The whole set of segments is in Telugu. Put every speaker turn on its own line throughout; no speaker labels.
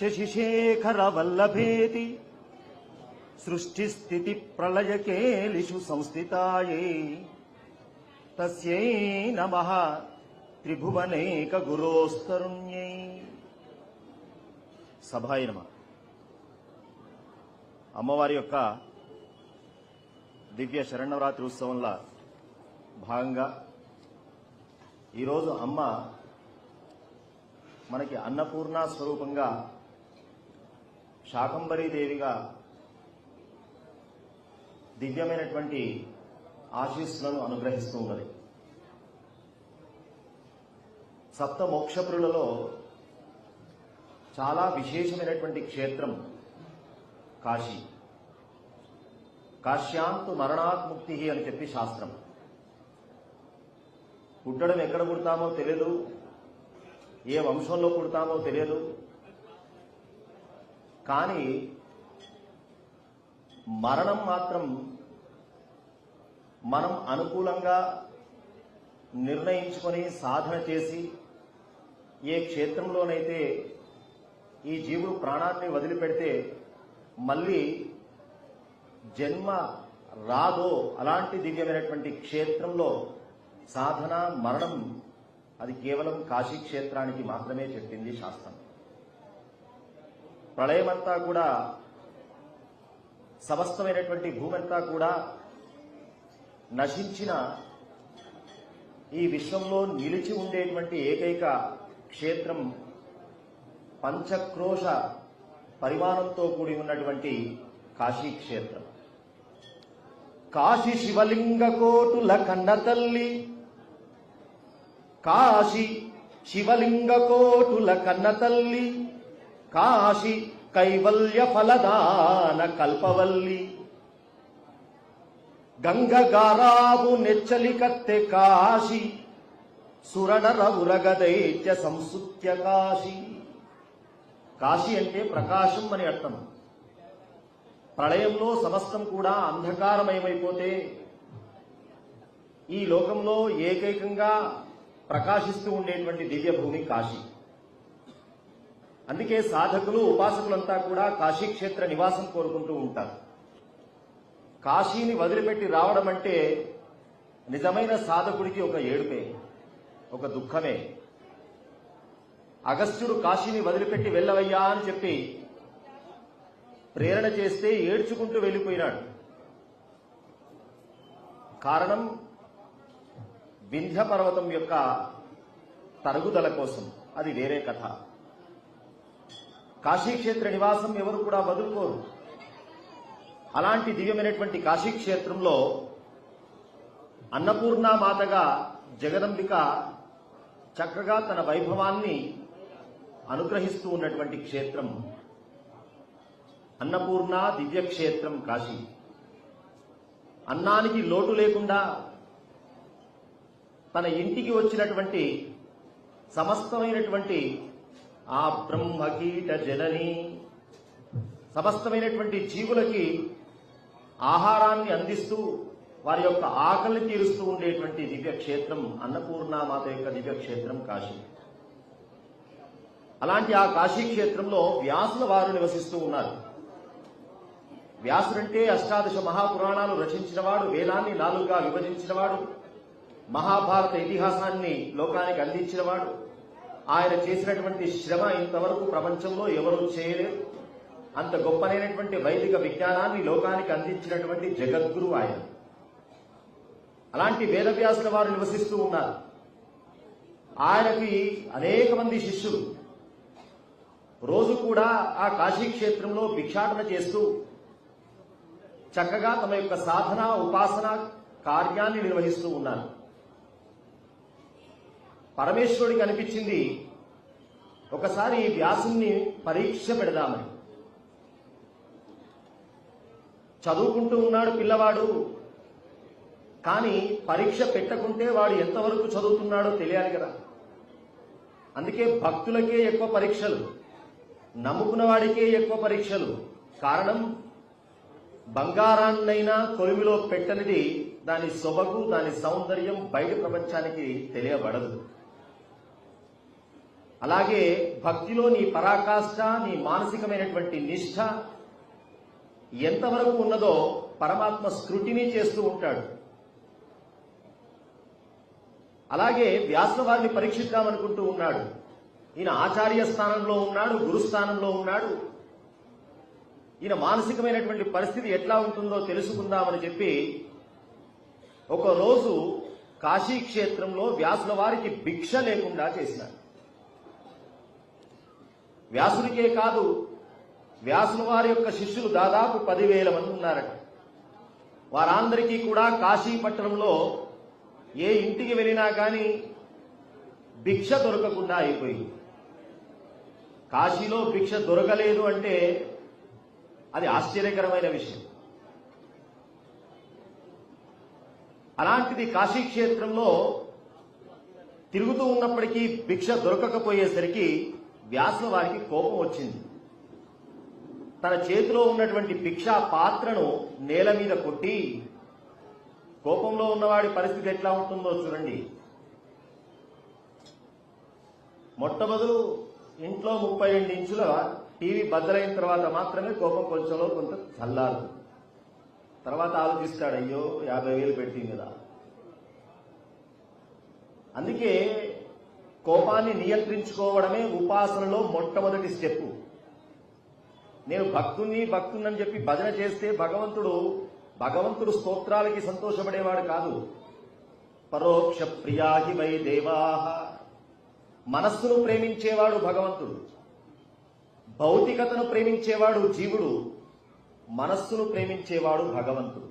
శశిశేఖర వల్లభేతి సృష్టిస్థితి ప్రళయకేలిషు సంస్థితాయే తస్యై నమః త్రిభువనేక గురోస్తరుణ్యై. సభాయ నమః. అమ్మవారి యొక్క దివ్య శరన్నవరాత్రి ఉత్సవంలో భాగంగా ఈరోజు అమ్మ మనకి అన్నపూర్ణ స్వరూపంగా శాకంబరీదేవిగా దివ్యమైనటువంటి ఆశీస్సులను అనుగ్రహిస్తూ ఉన్నది. సప్త మోక్షపురులలో చాలా విశేషమైనటువంటి క్షేత్రం కాశీ. కాశ్యాంతు మరణాత్ముక్తి అని చెప్పి శాస్త్రం. పుట్టడం ఎక్కడ పుడతామో తెలియదు, ఏ వంశంలో పుడతామో తెలియదు, కానీ మరణం మాత్రం మనం అనుకూలంగా నిర్ణయించుకొని సాధన చేసి ఏ క్షేత్రంలోనైతే ఈ జీవుడు ప్రాణాన్ని వదిలిపెడితే మళ్ళీ జన్మ రాదో అలాంటి దివ్యమైనటువంటి క్షేత్రంలో సాధన మరణం అది కేవలం కాశీ క్షేత్రానికి మాత్రమే చెప్పింది శాస్త్రం. ప్రళయమంతా కూడా సమస్తమైనటువంటి భూమంతా కూడా నశించిన ఈ విశ్వంలో నిలిచి ఉండేటువంటి ఏకైక క్షేత్రం పంచక్రోశ పరిమాణంతో కూడి ఉన్నటువంటి కాశీ క్షేత్రం. కాశీ శివలింగ కోటుల కన్నతల్లి, కాశీ శివలింగ కోటుల కన్నతల్లి, కాశీ కైవల్య ఫలదాన కల్పవల్లి, గంగగారావు నెచ్చలి కత్తె కాశీ, సురనర ఉరగదైత్య సంసుత్య కాశీ. కాశీ అంటే ప్రకాశం అని అర్థం. ప్రళయంలో సమస్తం కూడా అంధకారమయమైపోతే ఈ లోకంలో ఏకైకంగా ప్రకాశిస్తూ ఉండేటువంటి దివ్యభూమి కాశీ. అందుకే సాధకులు ఉపాసకులంతా కూడా కాశీక్షేత్ర నివాసం కోరుకుంటూ ఉంటారు. కాశీని వదిలిపెట్టి రావడం అంటే నిజమైన సాధకుడికి ఒక ఏడుపే, ఒక దుఃఖమే. అగస్త్యుడు కాశీని వదిలిపెట్టి వెళ్ళవయ్యా అని చెప్పి ప్రేరణ చేస్తే ఏడ్చుకుంటూ వెళ్ళిపోయినాడు. కారణం వింధ్య పర్వతం యొక్క తరుగుదల కోసం. అది వేరే కథ. కాశీక్షేత్ర నివాసం ఎవరు కూడా వదులుకోరు. అలాంటి దివ్యమైనటువంటి కాశీక్షేత్రంలో అన్నపూర్ణామాతగా జగదంబిక చక్కగా తన వైభవాన్ని అనుగ్రహిస్తూ ఉన్నటువంటి క్షేత్రం అన్నపూర్ణ దివ్యక్షేత్రం కాశీ. అన్నానికి లోటు లేకుండా తన ఇంటికి వచ్చినటువంటి సమస్తమైనటువంటి ఆ బ్రహ్మకీట జనని సమస్తమైనటువంటి జీవులకి ఆహారాన్ని అందిస్తూ వారి యొక్క ఆకలిని తీరుస్తూ ఉండేటువంటి దివ్యక్షేత్రం అన్నపూర్ణామాత యొక్క దివ్యక్షేత్రం కాశీ. అలాంటి ఆ కాశీక్షేత్రంలో వ్యాసుల వారు నివసిస్తూ ఉన్నారు. వ్యాసుడంటే అష్టాదశ మహాపురాణాలు రచించినవాడు, వేదాన్ని 4గా విభజించినవాడు, మహాభారత ఇతిహాసాన్ని లోకానికి అందించినవాడు. ఆయన చేసినటువంటి శ్రమ ఇంతవరకు ప్రపంచంలో ఎవరూ చేయలేరు. అంత గొప్పనైనటువంటి వైదిక విజ్ఞానాన్ని లోకానికి అందించినటువంటి జగద్గురు ఆయన. అలాంటి వేదవ్యాసుల వారు నివసిస్తూ ఉన్నారు. ఆయనకి అనేక మంది శిష్యులు రోజు కూడా ఆ కాశీక్షేత్రంలో భిక్షాటన చేస్తూ చక్కగా తమ యొక్క సాధన ఉపాసన కార్యాన్ని నిర్వహిస్తూ ఉన్నారు. పరమేశ్వరుడికి అనిపించింది ఒకసారి వ్యాసుని పరీక్ష పెడదామని. చదువుకుంటూ ఉన్నాడు పిల్లవాడు, కానీ పరీక్ష పెట్టకుంటే వాడు ఎంతవరకు చదువుతున్నాడో తెలియాలి కదా. అందుకే భక్తులకే ఎక్కువ పరీక్షలు, నమ్ముకున్న వాడికే ఎక్కువ పరీక్షలు. కారణం బంగారాన్నైనా కొలిమిలో పెట్టనిది దాని సొబగు, దాని సౌందర్యం బయట ప్రపంచానికి తెలియబడదు. అలాగే భక్తిలో నీ పరాకాష్ఠ, నీ మానసికమైనటువంటి నిష్ఠ ఎంతవరకు ఉన్నదో పరమాత్మ స్క్రూటినీ చేస్తూ ఉంటాడు. అలాగే వ్యాసుల వారిని పరీక్షిద్దామనుకుంటూ ఉన్నాడు. ఈయన ఆచార్య స్థానంలో ఉన్నాడు, గురుస్థానంలో ఉన్నాడు. ఈయన మానసికమైనటువంటి పరిస్థితి ఎట్లా ఉంటుందో తెలుసుకుందామని చెప్పి ఒకరోజు కాశీ క్షేత్రంలో వ్యాసుల వారికి భిక్ష లేకుండా చేసినారు. వ్యాసుడికే కాదు, వ్యాసుల వారి యొక్క శిష్యులు దాదాపు 10,000 మంది ఉన్నారట. వారందరికీ కూడా కాశీ పట్టణంలో ఏ ఇంటికి వెళ్ళినా కానీ భిక్ష దొరకకుండా అయిపోయింది. కాశీలో భిక్ష దొరకలేదు అంటే అది ఆశ్చర్యకరమైన విషయం. అలాంటిది కాశీ క్షేత్రంలో తిరుగుతూ ఉన్నప్పటికీ భిక్ష దొరకకపోయేసరికి వ్యాసుల వారికి కోపం వచ్చింది. తన చేతిలో ఉన్నటువంటి భిక్షా పాత్రను నేల మీద కొట్టి, కోపంలో ఉన్నవాడి పరిస్థితి ఎట్లా ఉంటుందో చూడండి. మొట్టమొదలు ఇంట్లో 32 ఇంచుల టీవీ బద్దలైన తర్వాత మాత్రమే కోపం కొంచెంలో కొంత చల్లారు. తర్వాత ఆలోచిస్తాడు, అయ్యో 50,000 పెట్టింది కదా. అందుకే కోపాన్ని నియంత్రించుకోవడమే ఉపాసనలో మొట్టమొదటి స్టెప్. నేను భక్తుని చెప్పి భజన చేస్తే భగవంతుడు స్తోత్రాలకి సంతోషపడేవాడు కాదు. పరోక్ష ప్రియాహి వై దేవాహ, మనస్సును ప్రేమించేవాడు భగవంతుడు. భౌతికతను ప్రేమించేవాడు జీవుడు, మనస్సును ప్రేమించేవాడు భగవంతుడు.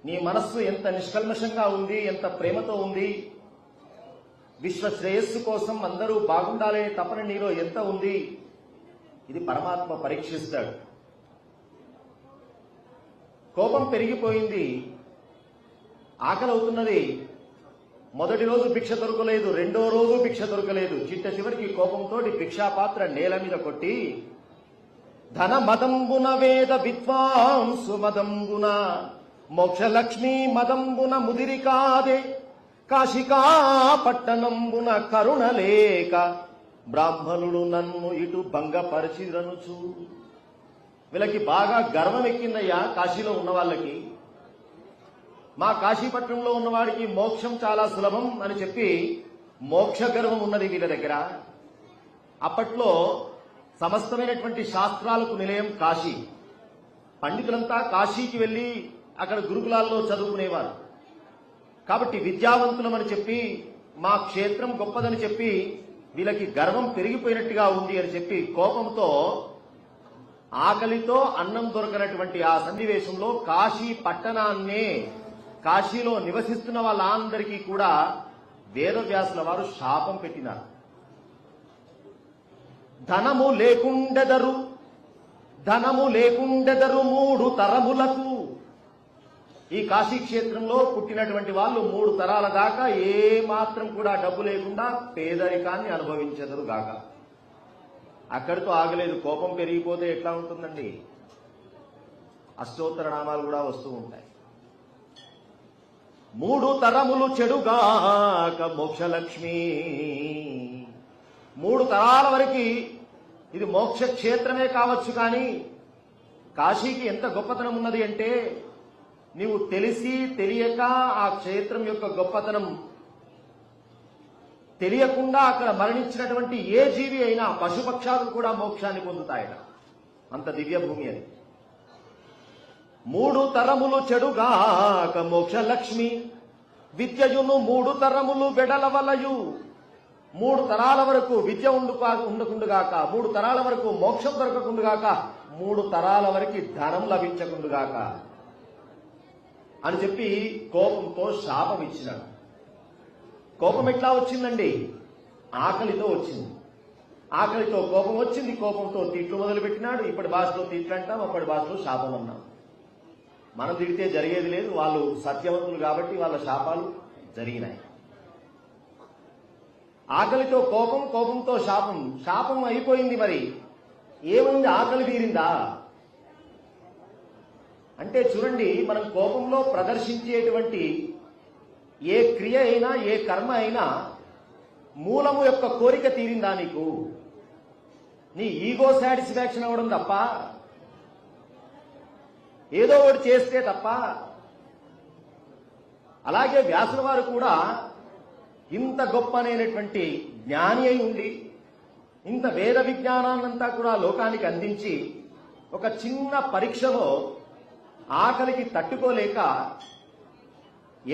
నీ మనస్సు ఎంత నిష్కల్మషంగా ఉంది, ఎంత ప్రేమతో ఉంది, విశ్వ శ్రేయస్సు కోసం అందరూ బాగుండాలనే తపన నీలో ఎంత ఉంది, ఇది పరమాత్మ పరీక్షిస్తాడు. కోపం పెరిగిపోయింది, ఆకలి అవుతున్నది. మొదటి రోజు భిక్ష దొరకలేదు, రెండో రోజు భిక్ష దొరకలేదు. చివరికి కోపంతో భిక్షాపాత్ర నేల మీద కొట్టి, ధన మదంబున వేద విద్వాంసు మదంబున మోక్షలక్ష్మీ మదంబున ముదిరి కాదే, కాశికా పట్టణంబున కరుణలేక బ్రాహ్మణుడు నన్ను ఇటు భంగపరిచిరనుచు. వీళ్ళకి బాగా గర్వం ఎక్కిందయ్యా కాశీలో ఉన్న వాళ్ళకి. మా కాశీపట్నంలో ఉన్నవాడికి మోక్షం చాలా సులభం అని చెప్పి మోక్ష గర్వం ఉన్నది వీళ్ళ దగ్గర. అప్పట్లో సమస్తమైనటువంటి శాస్త్రాలకు నిలయం కాశీ. పండితులంతా కాశీకి వెళ్లి అక్కడ గురుకులాల్లో చదువుకునేవారు. కాబట్టి విద్యావంతులమని చెప్పి, మా క్షేత్రం గొప్పదని చెప్పి వీళ్ళకి గర్వం పెరిగిపోయినట్టుగా ఉంది అని చెప్పి కోపంతో, ఆకలితో అన్నం దొరకనటువంటి ఆ సన్నివేశంలో కాశీ పట్టణాన్నే, కాశీలో నివసిస్తున్న వాళ్ళందరికీ కూడా వేదవ్యాసుల వారు శాపం పెట్టినారు. ధనము లేకుండెదరు 3 తరములకు. ఈ కాశీ క్షేత్రంలో పుట్టినటువంటి వాళ్ళు 3 తరాల దాకా ఏ మాత్రం కూడా డబ్బు లేకుండా పేదరికాన్ని అనుభవించెదరు గాక. అక్కడితో ఆగలేదు. కోపం పెరిగిపోతే ఎట్లా ఉంటుందండి? అష్టోత్తర నామాలు కూడా వస్తూ ఉంటాయి. 3 తరములు చెడుగాక మోక్షలక్ష్మి. 3 తరాల వరకు ఇది మోక్ష క్షేత్రమే కావచ్చు. కానీ కాశీకి ఎంత గొప్పతనం ఉన్నది అంటే, నీవు తెలిసి తెలియక ఆ క్షేత్రం యొక్క గొప్పతనం తెలియకుండా అక్కడ మరణించినటువంటి ఏ జీవి అయినా, పశుపక్షాలు కూడా మోక్షాన్ని పొందుతాయట. అంత దివ్య భూమి అది. 3 తరములు చెడుగాక మోక్షలక్ష్మి, విద్యయును 3 తరములు వెడలవలయు. 3 తరాల వరకు విద్య ఉండకుండుగాక, 3 తరాల వరకు మోక్షం దొరకకుండుగాక, 3 తరాల వరకు ధనం లభించకుండుగాక అని చెప్పి కోపంతో శాపం ఇచ్చినాడు. కోపం ఎట్లా వచ్చిందండి? ఆకలితో వచ్చింది. ఆకలితో కోపం వచ్చింది. కోపంతో తిట్లు మొదలుపెట్టినాడు. ఇప్పటి భాషలో తిట్లు అంటాం, అప్పటి భాషలో శాపం అన్నాం. మనం తిడితే జరిగేది లేదు. వాళ్ళు సత్యవంతులు కాబట్టి వాళ్ళ శాపాలు జరిగినాయి. ఆకలితో కోపం, కోపంతో శాపం. శాపం అయిపోయింది. మరి ఏమైంది? ఆకలి తీరిందా అంటే చూడండి, మనం కోపంలో ప్రదర్శించేటువంటి ఏ క్రియ అయినా, ఏ కర్మ అయినా మూలము యొక్క కోరిక తీరిందా నీకు? నీ ఈగో సాటిస్ఫాక్షన్ అవ్వడం తప్ప, ఏదో ఒకటి చేస్తే తప్ప. అలాగే వ్యాసుల వారు కూడా ఇంత గొప్పనైనటువంటి జ్ఞాని అయి ఉండి ఇంత వేద విజ్ఞానాన్నంతా కూడా లోకానికి అందించి ఒక చిన్న పరీక్షలో ఆకలికి తట్టుకోలేక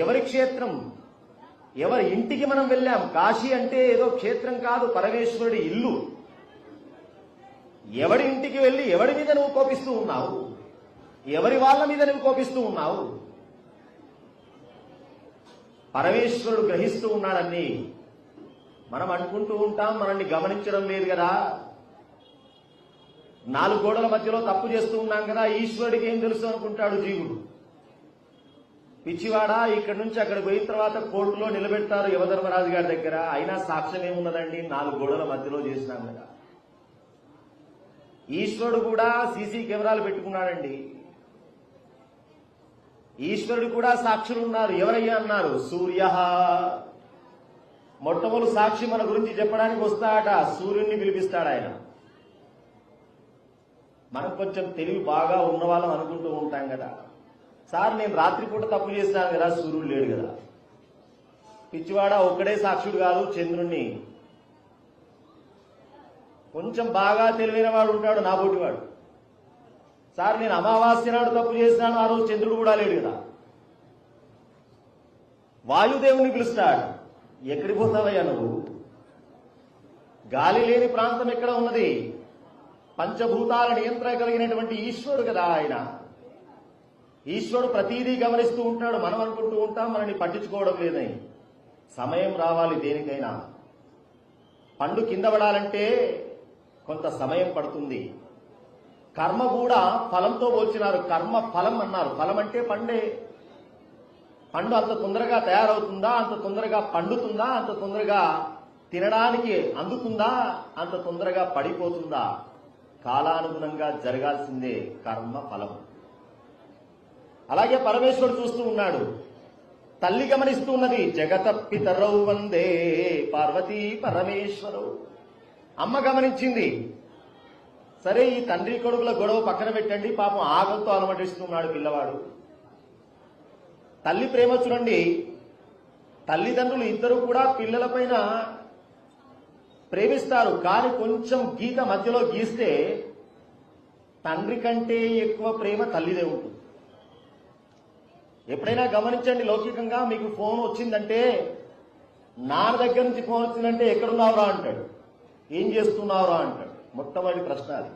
ఎవరి క్షేత్రం, ఎవరి ఇంటికి మనం వెళ్ళాం. కాశీ అంటే ఏదో క్షేత్రం కాదు, పరమేశ్వరుడి ఇల్లు. ఎవడి ఇంటికి వెళ్ళి ఎవడి మీద నువ్వు కోపిస్తూ ఉన్నావు? ఎవరి వాళ్ళ మీద నువ్వు కోపిస్తూ ఉన్నావు? పరమేశ్వరుడు గ్రహిస్తూ ఉన్నాడని మనం అనుకుంటూ ఉంటాం, మనల్ని గమనించడం లేదు కదా. 4 గోడల మధ్యలో తప్పు చేస్తూ ఉన్నాం కదా, ఈశ్వరుడికి ఏం తెలుసు అనుకుంటాడు జీవుడు. పిచ్చివాడా, ఇక్కడి నుంచి అక్కడ పోయిన తర్వాత కోర్టులో నిలబెడతారు యమధర్మరాజు గారి దగ్గర. అయినా సాక్ష్యం ఏమున్నదండి, 4 గోడల మధ్యలో చేసినాం కదా. ఈశ్వరుడు కూడా సీసీ కెమెరాలు పెట్టుకున్నాడండి. ఈశ్వరుడు కూడా సాక్షులు ఉన్నారు. ఎవరయ్యా అన్నారు? సూర్య. మొట్టమొదటి సాక్షి మన గురించి చెప్పడానికి వస్తాడట, సూర్యుడిని పిలిపిస్తాడు ఆయన. మనం కొంచెం తెలివి బాగా ఉన్నవాళ్ళం అనుకుంటూ ఉంటాం కదా, సార్ నేను రాత్రిపూట తప్పు చేసినాను కదా, సూర్యుడు లేడు కదా. పిచ్చివాడ, ఒక్కడే సాక్షుడు కాదు, చంద్రుణ్ణి. కొంచెం బాగా తెలివైన వాడు ఉంటాడు, నా బోటివాడు. సార్ నేను అమావాస్య నాడు తప్పు చేసినాను, ఆ రోజు చంద్రుడు కూడా లేడు కదా. వాయుదేవుని పిలుస్తాడు. ఎక్కడికి పోతావయ్యా నువ్వు? గాలి లేని ప్రాంతం ఎక్కడ ఉన్నది? పంచభూతాల నియంత్రణ కలిగినటువంటి ఈశ్వరుడు కదా ఆయన. ఈశ్వరుడు ప్రతీదీ గమనిస్తూ ఉంటాడు. మనం అనుకుంటూ ఉంటాం మనని పట్టించుకోవడం లేదని. సమయం రావాలి దేనికైనా. పండు కింద పడాలంటే కొంత సమయం పడుతుంది. కర్మ కూడా ఫలంతో పోల్చినారు. కర్మ ఫలం అన్నారు. ఫలం అంటే పండే. పండు అంత తొందరగా తయారవుతుందా? అంత తొందరగా పండుతుందా? అంత తొందరగా తినడానికి అందుతుందా? అంత తొందరగా పడిపోతుందా? కాలానుగుణంగా జరగాల్సిందే కర్మ ఫలం. అలాగే పరమేశ్వరుడు చూస్తూ ఉన్నాడు. తల్లి గమనిస్తూ ఉన్నది. జగత పితరౌ వందే పార్వతీ పరమేశ్వరౌ. అమ్మ గమనించింది. సరే, ఈ తండ్రి కొడుకుల గొడవ పక్కన పెట్టండి, పాపం ఆకలితో అలమటిస్తున్నాడు పిల్లవాడు. తల్లి ప్రేమ చూడండి. తల్లిదండ్రులు ఇద్దరు కూడా పిల్లల పైన ప్రేమిస్తారు, కానీ కొంచెం గీత మధ్యలో గీస్తే తండ్రి కంటే ఎక్కువ ప్రేమ తల్లిదే ఉంటుంది. ఎప్పుడైనా గమనించండి, లౌకికంగా మీకు ఫోన్ వచ్చిందంటే, నాన్న దగ్గర నుంచి ఫోన్ వచ్చిందంటే ఎక్కడున్నావురా అంటాడు, ఏం చేస్తున్నావురా అంటాడు. మొట్టమొదటి ప్రశ్న అది.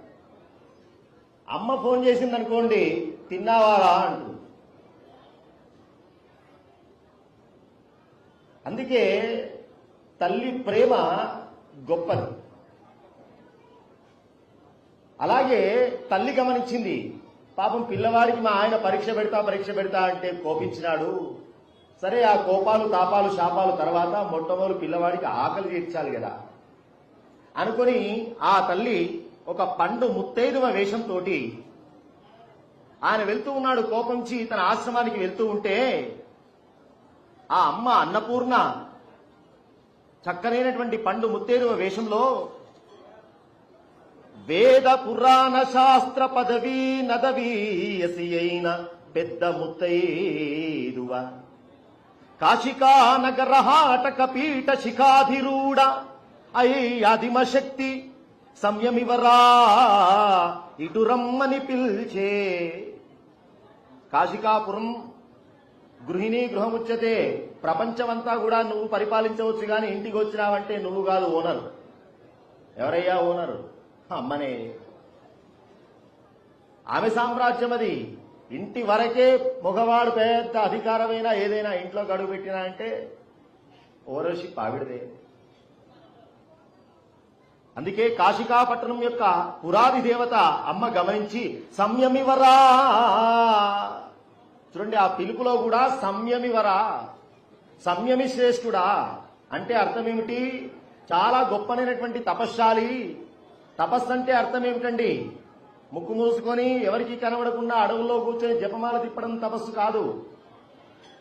అమ్మ ఫోన్ చేసిందనుకోండి, తిన్నావారా అంటుంది. అందుకే తల్లి ప్రేమ గొప్పది. అలాగే తల్లి గమనించింది. పాపం పిల్లవాడికి మా ఆయన పరీక్ష పెడతా అంటే కోపించినాడు. సరే, ఆ కోపాలు తాపాలు శాపాలు తర్వాత మొట్టమొదటి పిల్లవాడికి ఆకలి తీర్చాలి కదా అనుకొని ఆ తల్లి ఒక పండు ముత్తైదువ వేషంతో ఆయన వెళ్తూ ఉన్నాడు. కోపంచి తన ఆశ్రమానికి వెళ్తూ ఉంటే ఆ అమ్మ అన్నపూర్ణ చక్కనైనటువంటి పండు ముత్తైదువ వేషంలో వేద పురాణ శాస్త్ర పదవీ నదవీయసి అయిన పెద్ద ముత్తైదువ కాశికా నగర హాటక పీఠ శిఖాధిరూఢ అయ్యాదిమ శక్తి సంయమివరా ఇటు రమ్మని పిల్చే. కాశికాపురం గృహిణీ గృహముచ్యతే. ప్రపంచమంతా కూడా నువ్వు పరిపాలించవచ్చు, కానీ ఇంటికి వచ్చినావంటే నువ్వు కాదు ఓనర్. ఎవరయ్యా ఓనరు? అమ్మనే. ఆమె సామ్రాజ్యం అది. ఇంటి వరకే మగవాడు పెద్ద అధికారమైనా ఏదైనా ఇంట్లో గడువు పెట్టినా అంటే ఓనర్షిప్ ఆవిడదే. అందుకే కాశికాపట్టణం యొక్క పురాది దేవత అమ్మ గమనించి సంయమివరా. చూడండి, ఆ పిలుపులో కూడా సంయమివరా, సంయమి శ్రేష్ఠుడా అంటే అర్థం ఏమిటి? చాలా గొప్పనైనటువంటి తపశ్శాలి. తపస్సు అంటే అర్థం ఏమిటండి? ముక్కు మూసుకొని ఎవరికి కనబడకుండా అడవుల్లో కూర్చొని జపమాల తిప్పడం తపస్సు కాదు.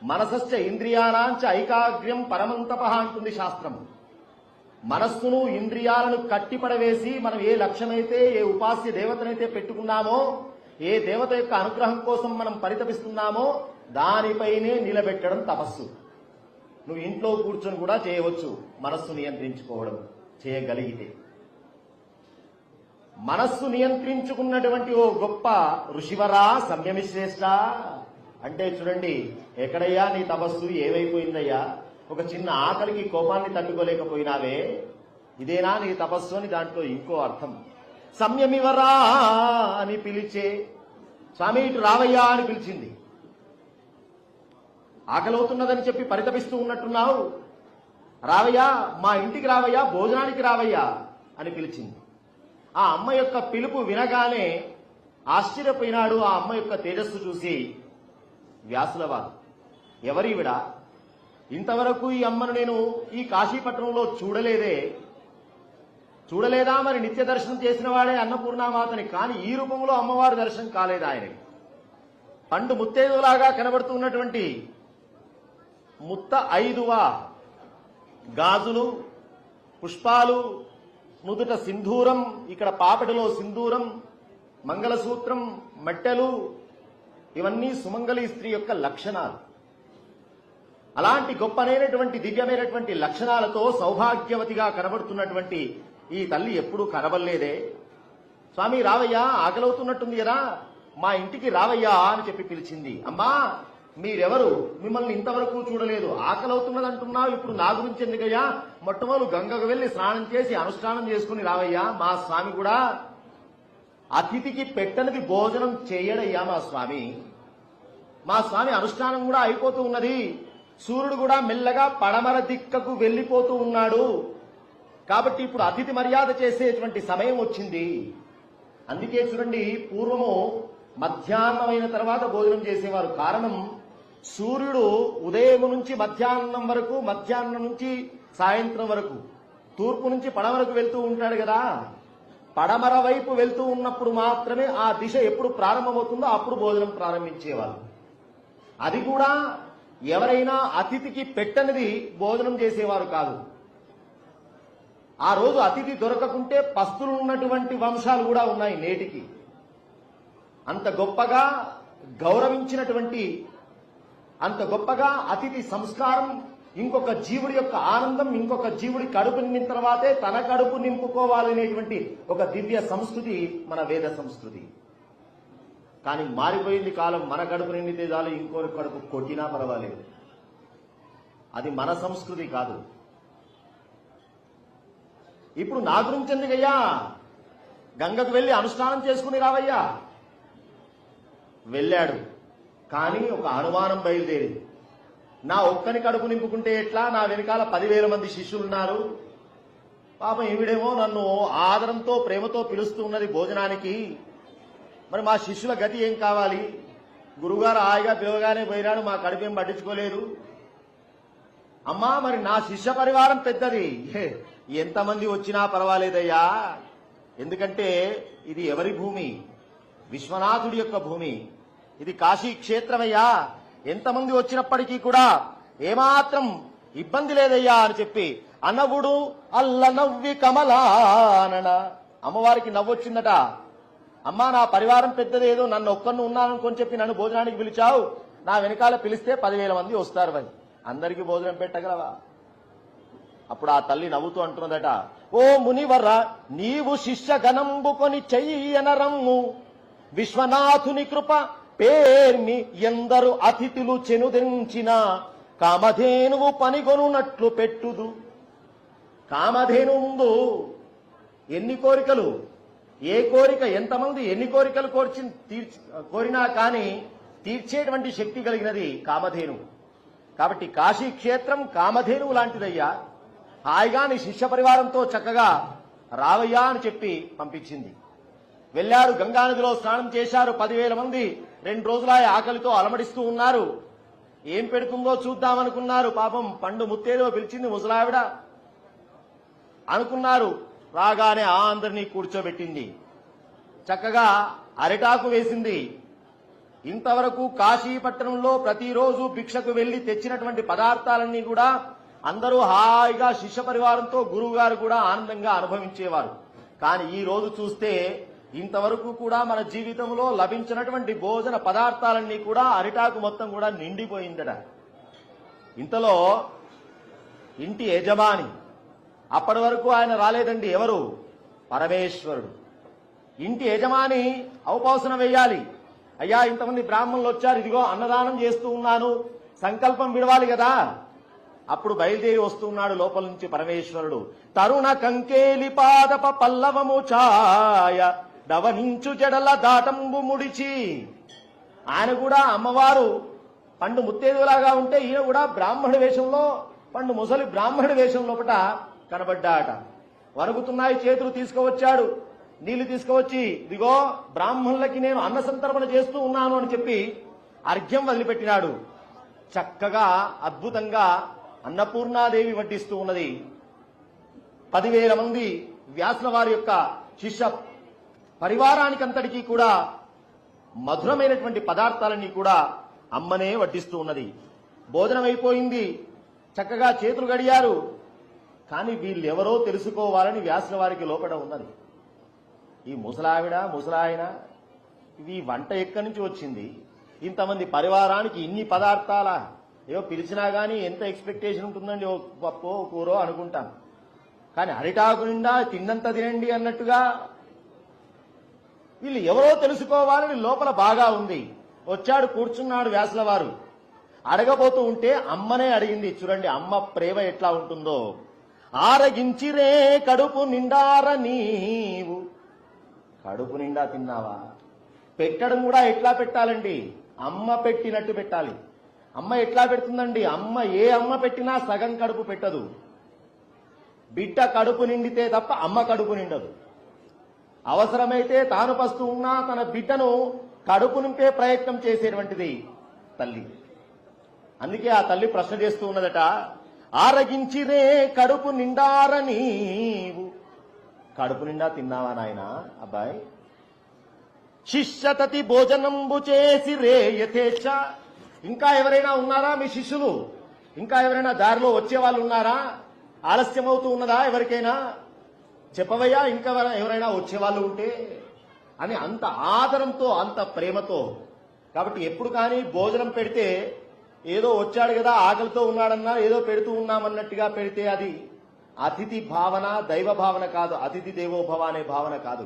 మనసశ్చ ఇంద్రియానాంచ ఐకాగ్ర్యం పరమంతప అంటుంది శాస్త్రం. మనస్సును ఇంద్రియాలను కట్టిపడవేసి మనం ఏ లక్ష్యమైతే ఏ ఉపాస్య దేవతనైతే పెట్టుకున్నామో, ఏ దేవత యొక్క అనుగ్రహం కోసం మనం పరితపిస్తున్నామో దానిపైనే నిలబెట్టడం తపస్సు. నువ్వు ఇంట్లో కూర్చొని కూడా చేయవచ్చు మనస్సు నియంత్రించుకోవడం చేయగలిగితే. మనస్సు నియంత్రించుకున్నటువంటి ఓ గొప్ప ఋషివరా సంయమి శ్రేష్ట అంటే చూడండి, ఎక్కడయ్యా నీ తపస్సు, ఏమైపోయిందయ్యా? ఒక చిన్న ఆకలికి కోపాన్ని తట్టుకోలేకపోయినావే, ఇదేనా నీ తపస్సు అని దాంట్లో ఇంకో అర్థం. సంయమివరా అని పిలిచే స్వామి ఇటు రావయ్యా అని పిలిచింది. ఆకలవుతున్నదని చెప్పి పరితపిస్తూ ఉన్నట్టున్నావు, రావయ్యా, మా ఇంటికి రావయ్యా, భోజనానికి రావయ్యా అని పిలిచింది. ఆ అమ్మ యొక్క పిలుపు వినగానే ఆశ్చర్యపోయినాడు ఆ అమ్మ యొక్క తేజస్సు చూసి వ్యాసులవారు. ఎవరివిడ? ఇంతవరకు ఈ అమ్మను నేను ఈ కాశీపట్నంలో చూడలేదా? మరి నిత్య దర్శనం చేసిన వాడే అన్నపూర్ణామాతని, కానీ ఈ రూపంలో అమ్మవారి దర్శనం కాలేదు ఆయనకి. పండు ముత్తేదులాగా కనబడుతున్నటువంటి ముత్త ఐదువ గాజులు, పుష్పాలు, నుదుట సింధూరం, ఇక్కడ పాపటిలో సింధూరం, మంగళసూత్రం, మట్టెలు, ఇవన్నీ సుమంగళి స్త్రీ యొక్క లక్షణాలు. అలాంటి గొప్పనైనటువంటి దివ్యమైనటువంటి లక్షణాలతో సౌభాగ్యవతిగా కనబడుతున్నటువంటి ఈ తల్లి ఎప్పుడూ కనబడలేదే. స్వామి రావయ్యా, ఆకలవుతున్నట్టుంది కదా, మా ఇంటికి రావయ్యా అని చెప్పి పిలిచింది. అమ్మా మీరెవరు? మిమ్మల్ని ఇంతవరకు చూడలేదు, ఆకలవుతున్నదంటున్నావు, ఇప్పుడు నా గురించి ఎందుకయ్యా? మొట్టమొదలు గంగకు వెళ్లి స్నానం చేసి అనుష్ఠానం చేసుకుని రావయ్యా. మా స్వామి కూడా అతిథికి పెట్టనిది భోజనం చేయడయ్యా మా స్వామి. మా స్వామి అనుష్ఠానం కూడా అయిపోతూ ఉన్నది. సూర్యుడు కూడా మెల్లగా పడమర దిక్కకు వెళ్లిపోతూ ఉన్నాడు. కాబట్టి ఇప్పుడు అతిథి మర్యాద చేసేటువంటి సమయం వచ్చింది. అందుకే చూడండి, పూర్వము మధ్యాహ్నమైన తర్వాత భోజనం చేసేవారు. కారణం, సూర్యుడు ఉదయం నుంచి మధ్యాహ్నం వరకు, మధ్యాహ్నం నుంచి సాయంత్రం వరకు తూర్పు నుంచి పడమరకు వెళ్తూ ఉంటాడు కదా. పడమర వైపు వెళ్తూ ఉన్నప్పుడు మాత్రమే ఆ దిశ ఎప్పుడు ప్రారంభమవుతుందో అప్పుడు భోజనం ప్రారంభించేవారు. అది కూడా ఎవరైనా అతిథికి పెట్టనిది భోజనం చేసేవారు కాదు. ఆ రోజు అతిథి దొరకకుంటే పస్తులు ఉన్నటువంటి వంశాలు కూడా ఉన్నాయి నేటికి. అంత గొప్పగా గౌరవించినటువంటి, అంత గొప్పగా అతిథి సంస్కారం, ఇంకొక జీవుడి యొక్క ఆనందం, ఇంకొక జీవుడి కడుపు నిండిన తర్వాతే తన కడుపు నింపుకోవాలనేటువంటి ఒక దివ్య సంస్కృతి మన వేద సంస్కృతి. కానీ మారిపోయింది కాలం. మన కడుపు నిండితే చాలు, ఇంకోరి కడుపు కొట్టినా పర్వాలేదు. అది మన సంస్కృతి కాదు. ఇప్పుడు నా గురించి ఎందుకయ్యా? గంగకు వెళ్లి అనుష్ఠానం చేసుకుని రావయ్యా. వెళ్ళాడు, కానీ ఒక అనుమానం బయలుదేరింది. నా ఒక్కని కడుపు నింపుకుంటే ఎట్లా? నా వెనకాల 10,000 మంది శిష్యులున్నారు. పాపం ఈవిడేమో నన్ను ఆదరంతో ప్రేమతో పిలుస్తూ ఉన్నది భోజనానికి. మరి మా శిష్యుల గతి ఏం కావాలి? గురువుగారు హాయిగా పిలవగానే పోయినాడు, మా కడుపేం పట్టించుకోలేదు. అమ్మా మరి నా శిష్య పరివారం పెద్దది, ఎంతమంది వచ్చినా పర్వాలేదయ్యా. ఎందుకంటే ఇది ఎవరి భూమి? విశ్వనాథుడి యొక్క భూమి. ఇది కాశీ క్షేత్రమయ్యా. ఎంతమంది వచ్చినప్పటికీ కూడా ఏమాత్రం ఇబ్బంది లేదయ్యా అని చెప్పి అన్నవుడు అల్ల నవ్వి కమలానన, అమ్మవారికి నవ్వొచ్చిందట. అమ్మా నా పరివారం పెద్దదేదో, నన్ను ఒక్కను ఉన్నాననుకొని చెప్పి నన్ను భోజనానికి పిలిచావు, నా వెనకాల పిలిస్తే 10,000 మంది వస్తారు, మరి అందరికీ భోజనం పెట్టగలవా? అప్పుడు ఆ తల్లి నవ్వుతూ అంటున్నదట, ఓ మునివర నీవు శిష్య గణంబుకొని చెయ్యనరమ్ము, విశ్వనాథుని కృప పేర్మి ఎందరు అతిథులు చెనుదించిన కామధేనువు పనిగొనున్నట్లు పెట్టుదు. కామధేను ముందు ఎన్ని కోరికలు, ఏ కోరిక ఎంతమంది ఎన్ని కోరికలు కోరినా కానీ తీర్చేటువంటి శక్తి కలిగినది కామధేను. కాబట్టి కాశీ క్షేత్రం కామధేనువు లాంటిదయ్యా. హాయిగా నీ శిష్య పరివారంతో చక్కగా రావయ్యా అని చెప్పి పంపించింది. వెళ్లారు, గంగానదిలో స్నానం చేశారు. 10,000 మంది 2 రోజుల ఆకలితో అలమడిస్తూ ఉన్నారు. ఏం పెడుతుందో చూద్దామనుకున్నారు. పాపం పండు ముత్తేదో పిలిచింది ముసలావిడ అనుకున్నారు. రాగానే అందరినీ కూర్చోబెట్టింది, చక్కగా అరిటాకు వేసింది. ఇంతవరకు కాశీపట్టణంలో ప్రతిరోజు భిక్షకు వెళ్లి తెచ్చినటువంటి పదార్థాలన్నీ కూడా అందరూ హాయిగా శిష్య పరివారంతో గురువు గారు కూడా ఆనందంగా అనుభవించేవారు. కానీ ఈ రోజు చూస్తే ఇంతవరకు కూడా మన జీవితంలో లభించినటువంటి భోజన పదార్థాలన్నీ కూడా అరిటాకు మొత్తం కూడా నిండిపోయిందట. ఇంతలో ఇంటి యజమాని, అప్పటి వరకు ఆయన రాలేదండి, ఎవరు? పరమేశ్వరుడు. ఇంటి యజమాని ఔపాసన వేయాలి. అయ్యా, ఇంతమంది బ్రాహ్మణులు వచ్చారు, ఇదిగో అన్నదానం చేస్తూ ఉన్నాను, సంకల్పం విడవాలి కదా. అప్పుడు బయలుదేరి వస్తున్నాడు లోపల నుంచి పరమేశ్వరుడు. తరుణ కంకేలి పాదప పల్లవము ఛాయ డవనించు జడల దాటంబు ముడిచి. ఆయన కూడా అమ్మవారు పండు ముత్తేదులాగా ఉంటే ఈయన కూడా బ్రాహ్మణుడి వేషంలో, పండు ముసలి బ్రాహ్మణుడి వేషం లోపట కనబడ్డాట. వణుకుతున్నాయి చేతులు. తీసుకువచ్చాడు నీళ్లు తీసుకువచ్చి, ఇదిగో బ్రాహ్మణులకి నేను అన్న సంతర్పణ చేస్తూ ఉన్నాను అని చెప్పి అర్ఘ్యం వదిలిపెట్టినాడు. చక్కగా అద్భుతంగా అన్నపూర్ణాదేవి వడ్డిస్తూ ఉన్నది. 10,000 మంది వ్యాసుల వారి యొక్క శిష్య పరివారానికంతటికీ కూడా మధురమైనటువంటి పదార్థాలన్నీ కూడా అమ్మనే వడ్డిస్తూ ఉన్నది. భోజనం అయిపోయింది, చక్కగా చేతులు గడియారు. కానీ వీళ్ళెవరో తెలుసుకోవాలని వ్యాసుల వారికి లోపల ఉన్నది. ఈ ముసలావిడ ముసలాయన ఈ వంట ఎక్కడి నుంచి వచ్చింది? ఇంతమంది పరివారానికి ఇన్ని పదార్థాల? ఏవో పిలిచినా కానీ ఎంత ఎక్స్పెక్టేషన్ ఉంటుందండి, ఓ పప్పో కూరో అనుకుంటాం. కానీ అరిటాకు నిండా తిన్నంత తినండి అన్నట్టుగా వీళ్ళు ఎవరో తెలుసుకోవాలని లోపల బాగా ఉంది. వచ్చాడు, కూర్చున్నాడు వ్యాసుల వారు. అడగబోతూ ఉంటే అమ్మనే అడిగింది. చూడండి అమ్మ ప్రేమ ఎట్లా ఉంటుందో. ఆరగించిరే కడుపు నిండార నీవు. కడుపు నిండా తిన్నావా? పెట్టడం కూడా ఎట్లా పెట్టాలండి? అమ్మ పెట్టినట్టు పెట్టాలి. అమ్మ ఎట్లా పెడుతుందండి? అమ్మ ఏ అమ్మ పెట్టినా సగం కడుపు పెట్టదు. బిడ్డ కడుపు నిండితే తప్ప అమ్మ కడుపు నిండదు. అవసరమైతే తాను పస్తూ ఉన్నా తన బిడ్డను కడుపు నింపే ప్రయత్నం చేసేటువంటిది తల్లి. అందుకే ఆ తల్లి ప్రశ్న చేస్తూ ఉన్నదట, ఆరగించిరే కడుపు నిండార నీవు. కడుపు నిండా తిన్నావా నాయన అబ్బాయి? శిష్యతతి భోజనంబు చేసి రే యథేచ్ఛ. ఇంకా ఎవరైనా ఉన్నారా మీ శిష్యులు? ఇంకా ఎవరైనా దారిలో వచ్చే వాళ్ళు ఉన్నారా? ఆలస్యమవుతూ ఉన్నదా ఎవరికైనా? చెప్పవయ్యా ఇంకా ఎవరైనా వచ్చేవాళ్ళు ఉంటే అని అంత ఆదరంతో, అంత ప్రేమతో. కాబట్టి ఎప్పుడు కానీ భోజనం పెడితే ఏదో వచ్చాడు కదా ఆకలితో ఉన్నాడన్నా ఏదో పెడుతూ ఉన్నామన్నట్టుగా పెడితే అది అతిథి భావన, దైవ భావన కాదు. అతిథి దేవోభవ అనే భావన కాదు.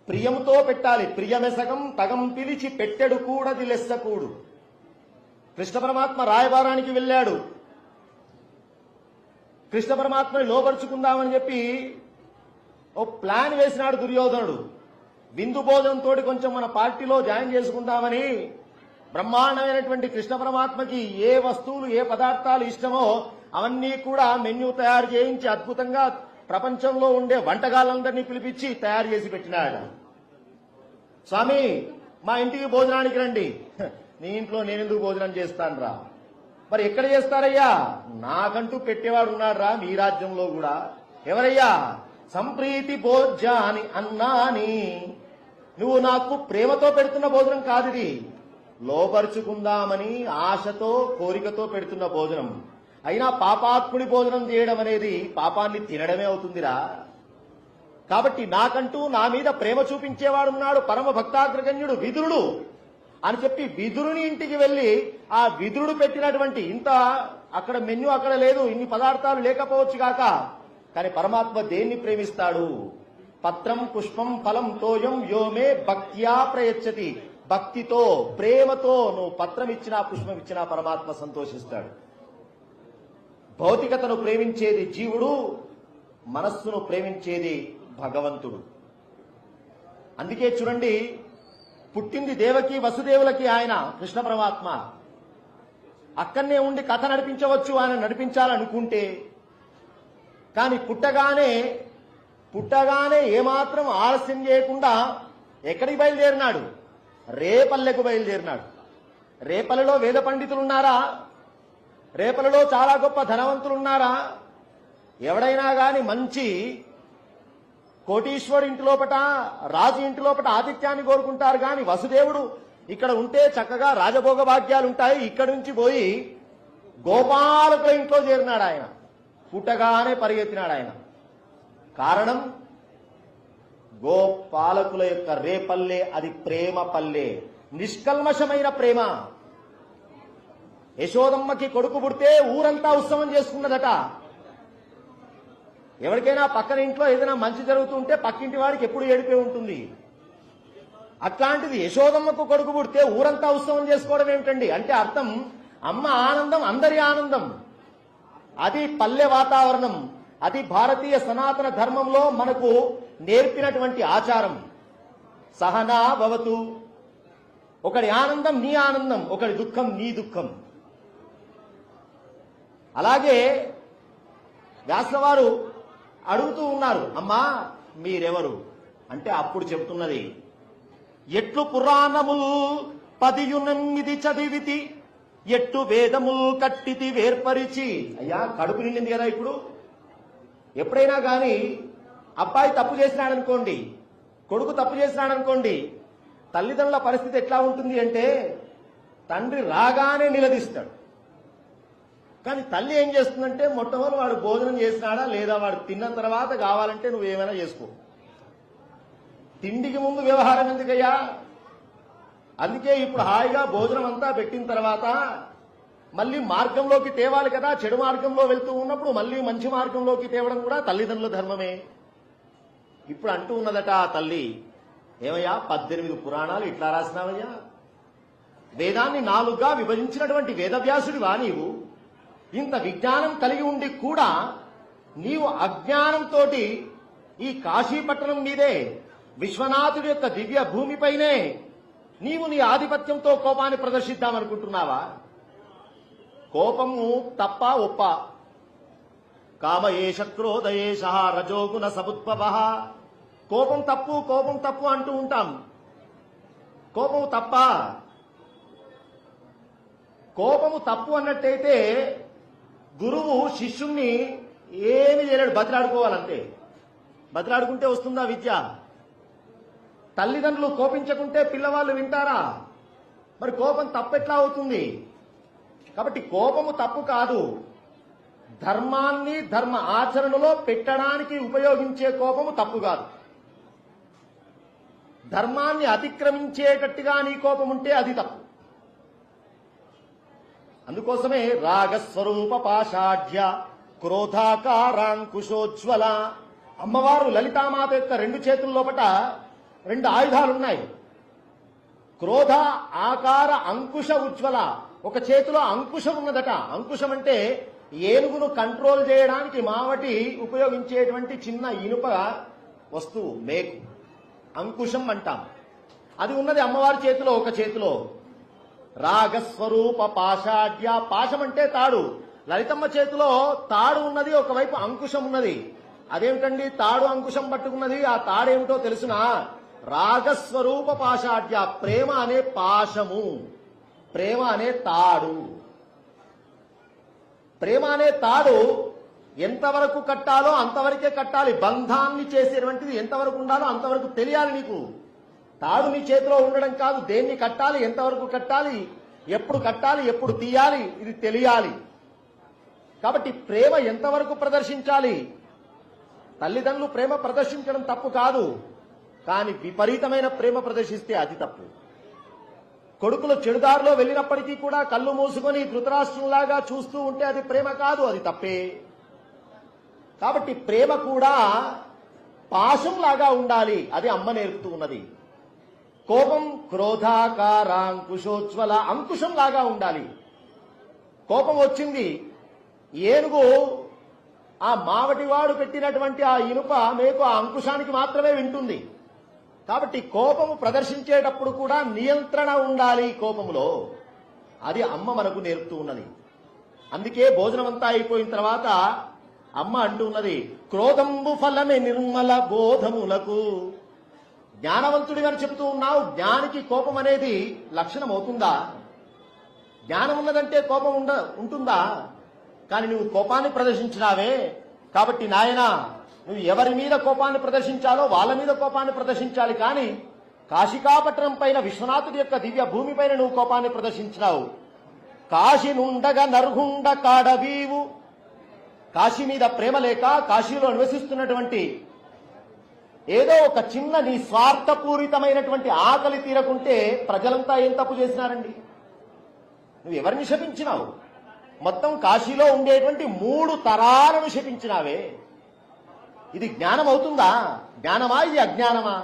ప్రియంతో పెట్టాలి. ప్రియమెసగం తగం పిలిచి పెట్టెడు కూడది లెస్సకూడు. కృష్ణ పరమాత్మ రాయబారానికి వెళ్ళాడు. కృష్ణ పరమాత్మని లోపరుచుకుందామని చెప్పి ఓ ప్లాన్ వేసినాడు దుర్యోధనుడు. విందు భోజనంతో కొంచెం మన పార్టీలో జాయిన్ చేసుకుందామని బ్రహ్మాండమైనటువంటి కృష్ణ పరమాత్మకి ఏ వస్తువులు ఏ పదార్థాలు ఇష్టమో అవన్నీ కూడా మెన్యూ తయారు చేయించి అద్భుతంగా ప్రపంచంలో ఉండే వంటగాళ్ళందరినీ పిలిపించి తయారు చేసి పెట్టినాడు. స్వామి మా ఇంటికి భోజనానికి రండి. నీ ఇంట్లో నేనెందుకు భోజనం చేస్తాను రా? మరి ఎక్కడ చేస్తారయ్యా? నాకంటూ పెట్టేవాడు ఉన్నాడు రా మీ రాజ్యంలో కూడా. ఎవరయ్యా? సంప్రీతి భోజ్యాని అన్నాని. నువ్వు నాకు ప్రేమతో పెడుతున్న భోజనం కాదు ఇది, లోపరుచుకుందామని ఆశతో కోరికతో పెడుతున్న భోజనం. అయినా పాపాత్ముడి భోజనం చేయడం అనేది పాపాన్ని తినడమే అవుతుందిరా. కాబట్టి నాకంటూ నా మీద ప్రేమ చూపించేవాడున్నాడు పరమ భక్తాగ్రగణ్యుడు విదురుడు అని చెప్పి విదురుని ఇంటికి వెళ్లి ఆ విదురుడు పెట్టినటువంటి ఇంత అక్కడ మెన్యూ అక్కడ లేదు, ఇన్ని పదార్థాలు లేకపోవచ్చు కాక, కానీ పరమాత్మ దేన్ని ప్రేమిస్తాడు? పత్రం పుష్పం ఫలం తోయం యోమే భక్త్యా ప్రయచ్చతి. భక్తితో ప్రేమతో నువ్వు పత్రం ఇచ్చినా పుష్పం ఇచ్చినా పరమాత్మ సంతోషిస్తాడు. భౌతికతను ప్రేమించేది జీవుడు, మనస్సును ప్రేమించేది భగవంతుడు. అందుకే చూడండి, పుట్టింది దేవకి వసుదేవులకి ఆయన కృష్ణ పరమాత్మ. అక్కడనే ఉండి కథ నడిపించవచ్చు ఆయన నడిపించాలనుకుంటే. కానీ పుట్టగానే ఏమాత్రం ఆలస్యం చేయకుండా ఎక్కడికి బయలుదేరినాడు? రేపల్లెకు బయలుదేరినాడు. రేపల్లెలో వేద పండితులున్నారా? రేపలలో చాలా గొప్ప ధనవంతులున్నారా? ఎవడైనా గాని మంచి కోటీశ్వరు ఇంటి లోపట, రాజు ఇంటి లోపట ఆతిథ్యాన్ని కోరుకుంటారు. గాని వసుదేవుడు ఇక్కడ ఉంటే చక్కగా రాజభోగ భాగ్యాలు ఉంటాయి. ఇక్కడి నుంచి పోయి గోపాలకుల ఇంట్లో చేరినాడు ఆయన. పుట్టగానే పరిగెత్తినాడు ఆయన. కారణం, గోపాలకుల యొక్క రేపల్లె అది ప్రేమ పల్లె, నిష్కల్మషమైన ప్రేమ. యశోదమ్మకి కొడుకు పుడితే ఊరంతా ఉత్సవం చేసుకున్నదట. ఎవరికైనా పక్కన ఇంట్లో ఏదైనా మంచి జరుగుతుంటే పక్కింటి వాడికి ఎప్పుడు ఏడిపే ఉంటుంది. అట్లాంటిది యశోదమ్మకు కొడుకు పుడితే ఊరంతా ఉత్సవం చేసుకోవడం ఏమిటండి? అంటే అర్థం అమ్మ ఆనందం అందరి ఆనందం. అది పల్లె వాతావరణం. అది భారతీయ సనాతన ధర్మంలో మనకు నేర్పినటువంటి ఆచారం. సహనా భవతు. ఒకడి ఆనందం నీ ఆనందం, ఒకడి దుఃఖం నీ దుఃఖం. అలాగే వ్యాసవారు అడుగుతూ ఉన్నారు, అమ్మా మీరెవరు అంటే అప్పుడు చెప్తున్నది, ఎట్లు పురాణములు 18 చదివితి, ఎట్టు వేదములు కట్టితి వేర్పరిచి. అయ్యా కడుపు నిండింది కదా. ఇప్పుడు ఎప్పుడైనా కానీ అబ్బాయి తప్పు చేసినాడనుకోండి, కొడుకు తప్పు చేసినాడనుకోండి, తల్లిదండ్రుల పరిస్థితి ఎట్లా ఉంటుంది అంటే తండ్రి రాగానే నిలదీస్తాడు. కానీ తల్లి ఏం చేస్తుందంటే మొట్టమొదటి వాడు భోజనం చేసినాడా లేదా, వాడు తిన్న తర్వాత కావాలంటే నువ్వేమైనా చేసుకో, తిండికి ముందు వ్యవహారం ఎందుకయ్యా. అందుకే ఇప్పుడు హాయిగా భోజనం అంతా పెట్టిన తర్వాత మళ్ళీ మార్గంలోకి తేవాలి కదా. చెడు మార్గంలో వెళ్తూ ఉన్నప్పుడు మళ్ళీ మంచి మార్గంలోకి తేవడం కూడా తల్లిదండ్రుల ధర్మమే. ఇప్పుడు అంటూ ఉన్నదట ఆ తల్లి, ఏమయ్యా 18 పురాణాలు ఇట్లా రాసినావయ్యా, వేదాన్ని 4గా విభజించినటువంటి వేదవ్యాసుడివా నీవు? ఇంత విజ్ఞానం కలిగి ఉండి కూడా నీవు అజ్ఞానంతో ఈ కాశీపట్టణం మీదే, విశ్వనాథుడి యొక్క దివ్య భూమిపైనే నీవు నీ ఆధిపత్యంతో కోపాన్ని ప్రదర్శిద్దామనుకుంటున్నావా? కోపము తప్ప ఒప్ప? కామయేష క్రోధయేష రజోగుణ సముద్భవ. కోపం తప్పు, కోపం తప్పు అంటూ ఉంటాం. కోపము తప్ప? కోపము తప్పు అన్నట్టయితే గురువు శిష్యుణ్ణి ఏమి చేయలేడు, బతిలాడుకోవాలంతే. బతిలాడుకుంటే వస్తుందా విద్య? తల్లిదండ్రులు కోపించకుంటే పిల్లవాళ్ళు వింటారా? మరి కోపం తప్పెట్లా అవుతుంది? కాబట్టి కోపము తప్పు కాదు. ధర్మాన్ని ధర్మ ఆచరణలో పెట్టడానికి ఉపయోగించే కోపము తప్పు కాదు. ధర్మాన్ని అతిక్రమించేటట్టుగా నీ కోపం ఉంటే అది తప్పు. అందుకోసమే రాగస్వరూప పాషాఢ్య క్రోధాకారాంకుశోజ్వల. అమ్మవారు లలితామాత యొక్క 2 చేతుల లోపట 2 ఆయుధాలున్నాయి. క్రోధ ఆకార అంకుశ ఉజ్వల. ఒక చేతిలో అంకుశం ఉన్నదట. అంకుశం అంటే ఏనుగును కంట్రోల్ చేయడానికి మావటి ఉపయోగించేటువంటి చిన్న ఇనుప వస్తువు, మేకు, అంకుశం అంటాం. అది ఉన్నది అమ్మవారి చేతిలో. ఒక చేతిలో రాగస్వరూప పాషాఢ్య. పాశం అంటే తాడు. లలితమ్మ చేతిలో తాడు ఉన్నది, ఒకవైపు అంకుశం ఉన్నది. అదేమిటండి తాడు అంకుశం పట్టుకున్నది? ఆ తాడేమిటో తెలుసునా? రాగస్వరూప పాషాఢ్య. ప్రేమ అనే పాశము, ప్రేమ అనే తాడు. ప్రేమ అనే తాడు ఎంతవరకు కట్టాలో అంతవరకే కట్టాలి. బంధాన్ని చేసేటువంటిది ఎంతవరకు ఉండాలో అంతవరకు తెలియాలి నీకు. తాడు నీ చేతిలో ఉండడం కాదు, దేన్ని కట్టాలి, ఎంతవరకు కట్టాలి, ఎప్పుడు కట్టాలి, ఎప్పుడు తీయాలి, ఇది తెలియాలి. కాబట్టి ప్రేమ ఎంతవరకు ప్రదర్శించాలి? తల్లిదండ్రులు ప్రేమ ప్రదర్శించడం తప్పు కాదు, కానీ విపరీతమైన ప్రేమ ప్రదర్శిస్తే అది తప్పు. కొడుకులు చెడుదారిలో వెళ్ళినప్పటికీ కూడా కళ్ళు మూసుకొని ధృతరాష్ట్రంలాగా చూస్తూ ఉంటే అది ప్రేమ కాదు, అది తప్పే. కాబట్టి ప్రేమ కూడా పాశంలాగా ఉండాలి. అది అమ్మ నేర్పుతూ ఉన్నది. కోపం క్రోధాకారాంకుశోజ్వల, అంకుశం లాగా ఉండాలి. కోపం వచ్చింది, ఏనుగు ఆ మావటివాడు పెట్టినటువంటి ఆ ఇనుప మేకు ఆ అంకుశానికి మాత్రమే వింటుంది. కాబట్టి కోపము ప్రదర్శించేటప్పుడు కూడా నియంత్రణ ఉండాలి కోపములో. అది అమ్మ మనకు నేర్పుతూ ఉన్నది. అందుకే భోజనం అంతా అయిపోయిన తర్వాత అమ్మ అంటూ ఉన్నది, క్రోధంబు ఫలమే నిర్మల బోధములకు. జ్ఞానవంతుడిగా చెబుతూ ఉన్నావు, జ్ఞానికి కోపం అనేది లక్షణం అవుతుందా? జ్ఞానం ఉన్నదంటే కోపం ఉంటుందా? కానీ నువ్వు కోపాన్ని ప్రదర్శించినావే. కాబట్టి నాయనా, నువ్వు ఎవరి మీద కోపాన్ని ప్రదర్శించాలో వాళ్ళ మీద కోపాన్ని ప్రదర్శించాలి. కానీ కాశికాపట్నం పైన, విశ్వనాథుడి యొక్క దివ్య భూమి పైన నువ్వు కోపాన్ని ప్రదర్శించినావు. కాశీ నుండగా నర్హుండ కాడవీవు. కాశీ మీద ప్రేమ లేక కాశీలో నివసిస్తున్నటువంటి ఏదో ఒక చిన్న నీ స్వార్థపూరితమైనటువంటి ఆకలి తీరకుంటే ప్రజలంతా ఏం తప్పు చేసినారండి? నువ్వు ఎవరిని శపించినావు? మొత్తం కాశీలో ఉండేటువంటి 3 తరాలను శపించినావే. ఇది జ్ఞానం అవుతుందా? జ్ఞానమా ఇది అజ్ఞానమా?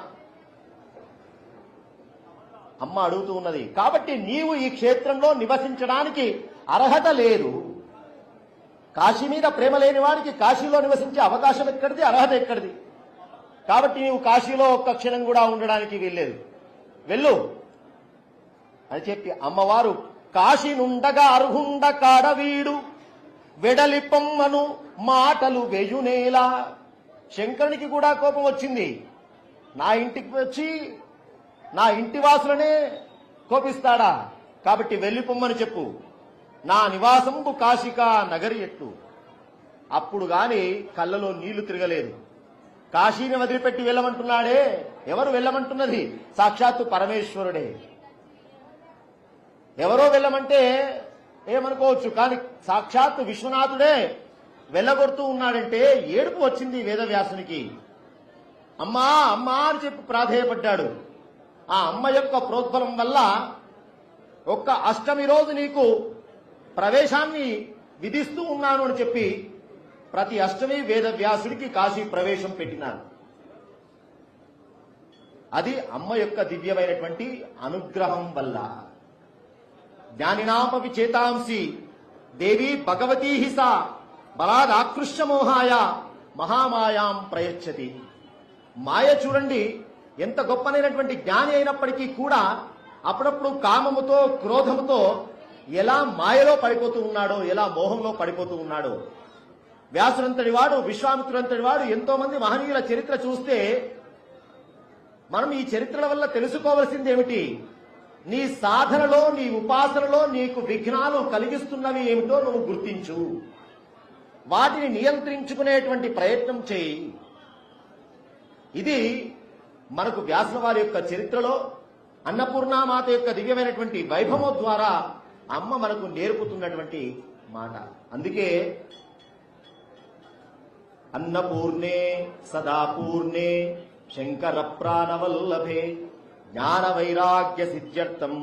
అమ్మ అడుగుతూ ఉన్నది. కాబట్టి నీవు ఈ క్షేత్రంలో నివసించడానికి అర్హత లేదు. కాశీ మీద ప్రేమ లేని వాడికి కాశీలో నివసించే అవకాశం ఎక్కడిది? అర్హత ఎక్కడిది? కాబట్టి నీవు కాశీలో ఒక్క క్షణం కూడా ఉండడానికి వీల్లేదు, వెళ్ళు అని చెప్పి అమ్మవారు కాశీ నుండగా అర్హుండ కాడవీడు వెడలి పొమ్మను మాటలు వెయునేలా. శంకరునికి కూడా కోపం వచ్చింది. నా ఇంటికి వచ్చి నా ఇంటి వాసులనే కోపిస్తాడా? కాబట్టి వెళ్ళిపోమ్మని చెప్పు. నా నివాసంబు కాశికా నగరి ఎట్టు. అప్పుడు గాని కళ్ళలో నీళ్లు తిరగలేదు. కాశీని వదిలిపెట్టి వెళ్ళమంటున్నాడే. ఎవరు వెళ్ళమంటున్నది? సాక్షాత్తు పరమేశ్వరుడే. ఎవరో వెళ్ళమంటే ఏమనుకోవచ్చు, కానీ సాక్షాత్తు విశ్వనాథుడే వెళ్ళగొడుతూ ఉన్నాడంటే ఏడుపు వచ్చింది వేదవ్యాసునికి. అమ్మా అమ్మా అని చెప్పి ప్రాధేయపడ్డాడు. ఆ అమ్మ యొక్క ప్రోద్బలం వల్ల ఒక్క అష్టమి రోజు నీకు ప్రవేశాన్ని విధిస్తూ ఉన్నాను అని చెప్పి ప్రతి అష్టమి వేదవ్యాసుడికి కాశీ ప్రవేశం పెట్టినారు. అది అమ్మ యొక్క దివ్యమైనటువంటి అనుగ్రహం వల్ల. జ్ఞానినామపి చేతాంసి దేవి భగవతీ హిసా బలాదాకృష్య మోహాయ మహామాయాం ప్రయచ్చతి. మాయ చూడండి ఎంత గొప్పనైనటువంటి జ్ఞాని అయినప్పటికీ కూడా అప్పుడప్పుడు కామముతో క్రోధముతో ఎలా మాయలో పడిపోతూ ఉన్నాడో, ఎలా మోహంలో పడిపోతూ ఉన్నాడో. వ్యాసులంతటి వాడు, విశ్వామిత్రులంతటి వాడు, ఎంతో మంది మహనీయుల చరిత్ర చూస్తే మనం ఈ చరిత్రల వల్ల తెలుసుకోవలసింది ఏమిటి? నీ సాధనలో, నీ ఉపాసనలో నీకు విఘ్నాలు కలిగిస్తున్నవి ఏమిటో నువ్వు గుర్తించు. వాటిని నియంత్రించుకునేటువంటి ప్రయత్నం చేయి. ఇది మనకు వ్యాసుల వారి యొక్క చరిత్రలో అన్నపూర్ణామాత యొక్క దివ్యమైనటువంటి వైభవం ద్వారా అమ్మ మనకు నేర్పుతున్నటువంటి మాట. అందుకే అన్నపూర్ణే సదాపూర్ణే శంకర ప్రాణవల్లభే జ్ఞాన వైరాగ్య సిద్ధ్యర్థం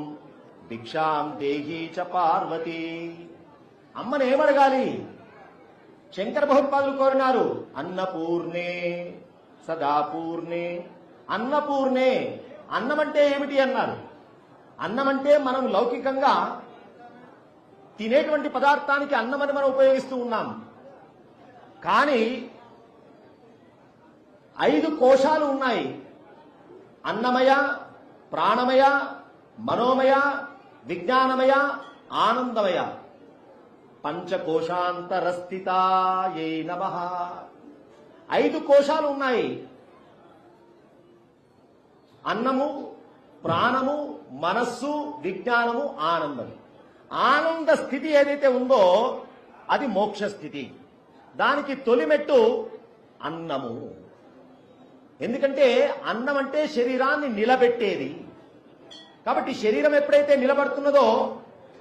భిక్షాం దేహీ చ పార్వతి. అమ్మను ఏమడగాలి? శంకర భగవత్పాదులు కోరినారు అన్నపూర్ణే సదాపూర్ణే. అన్నపూర్ణే, అన్నమంటే ఏమిటి అన్నారు? అన్నమంటే మనం లౌకికంగా తినేటువంటి పదార్థానికి అన్నమని మనం ఉపయోగిస్తూ ఉన్నాం. కానీ 5 కోశాలు ఉన్నాయి. అన్నమయ, ప్రాణమయ, మనోమయ, విజ్ఞానమయ, ఆనందమయ. పంచకోశాంతరస్థితాయై నమః. 5 కోశాలు ఉన్నాయి. అన్నము, ప్రాణము, మనస్సు, విజ్ఞానము, ఆనందం. ఆనంద స్థితి ఏదైతే ఉందో అది మోక్ష స్థితి. దానికి తొలిమెట్టు అన్నము. ఎందుకంటే అన్నం అంటే శరీరాన్ని నిలబెట్టేది. కాబట్టి శరీరం ఎప్పుడైతే నిలబడుతున్నదో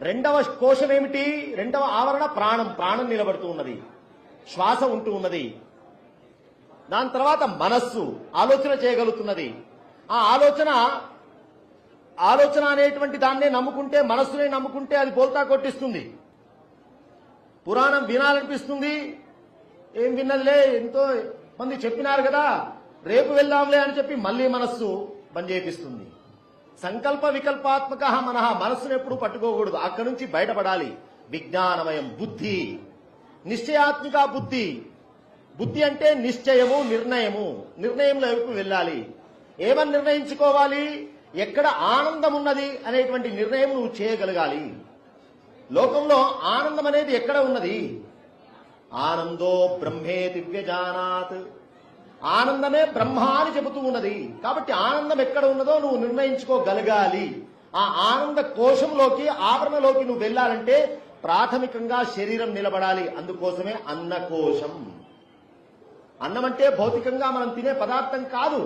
రెండవ కోశం ఏమిటి? రెండవ ఆవరణ ప్రాణం. ప్రాణం నిలబడుతూ ఉన్నది, శ్వాస ఉంటూ ఉన్నది. దాని తర్వాత మనస్సు ఆలోచన చేయగలుగుతున్నది. ఆ ఆలోచన అనేటువంటి దాన్నే నమ్ముకుంటే, మనస్సునే నమ్ముకుంటే అది బోల్తా కొట్టిస్తుంది. పురాణం వినాలనిపిస్తుంది, ఏం విన్నదిలే, ఎంతో మంది చెప్పినారు కదా, రేపు వెళ్దాంలే అని చెప్పి మళ్ళీ మనస్సు బంద్ చేపిస్తుంది. సంకల్ప వికల్పాత్మక మనః. మనస్సును ఎప్పుడు పట్టుకోకూడదు, అక్కడి నుంచి బయటపడాలి. విజ్ఞానమయం బుద్ధి, నిశ్చయాత్మిక బుద్ధి. బుద్ధి అంటే నిశ్చయము, నిర్ణయము. నిర్ణయంలో వైపు వెళ్ళాలి. ఏమని నిర్ణయించుకోవాలి? ఎక్కడ ఆనందం ఉన్నది అనేటువంటి నిర్ణయం నువ్వు చేయగలగాలి. లోకంలో ఆనందం అనేది ఎక్కడ ఉన్నది? ఆనందో బ్రహ్మే దివ్యజానాత్. ఆనందమే బ్రహ్మ అని చెబుతూ ఉన్నది. కాబట్టి ఆనందం ఎక్కడ ఉన్నదో నువ్వు నిర్ణయించుకోగలగాలి. ఆ ఆనంద కోశంలోకి, ఆవరణలోకి నువ్వు వెళ్ళాలంటే ప్రాథమికంగా శరీరం నిలబడాలి. అందుకోసమే అన్నకోశం. అన్నం అంటే భౌతికంగా మనం తినే పదార్థం కాదు.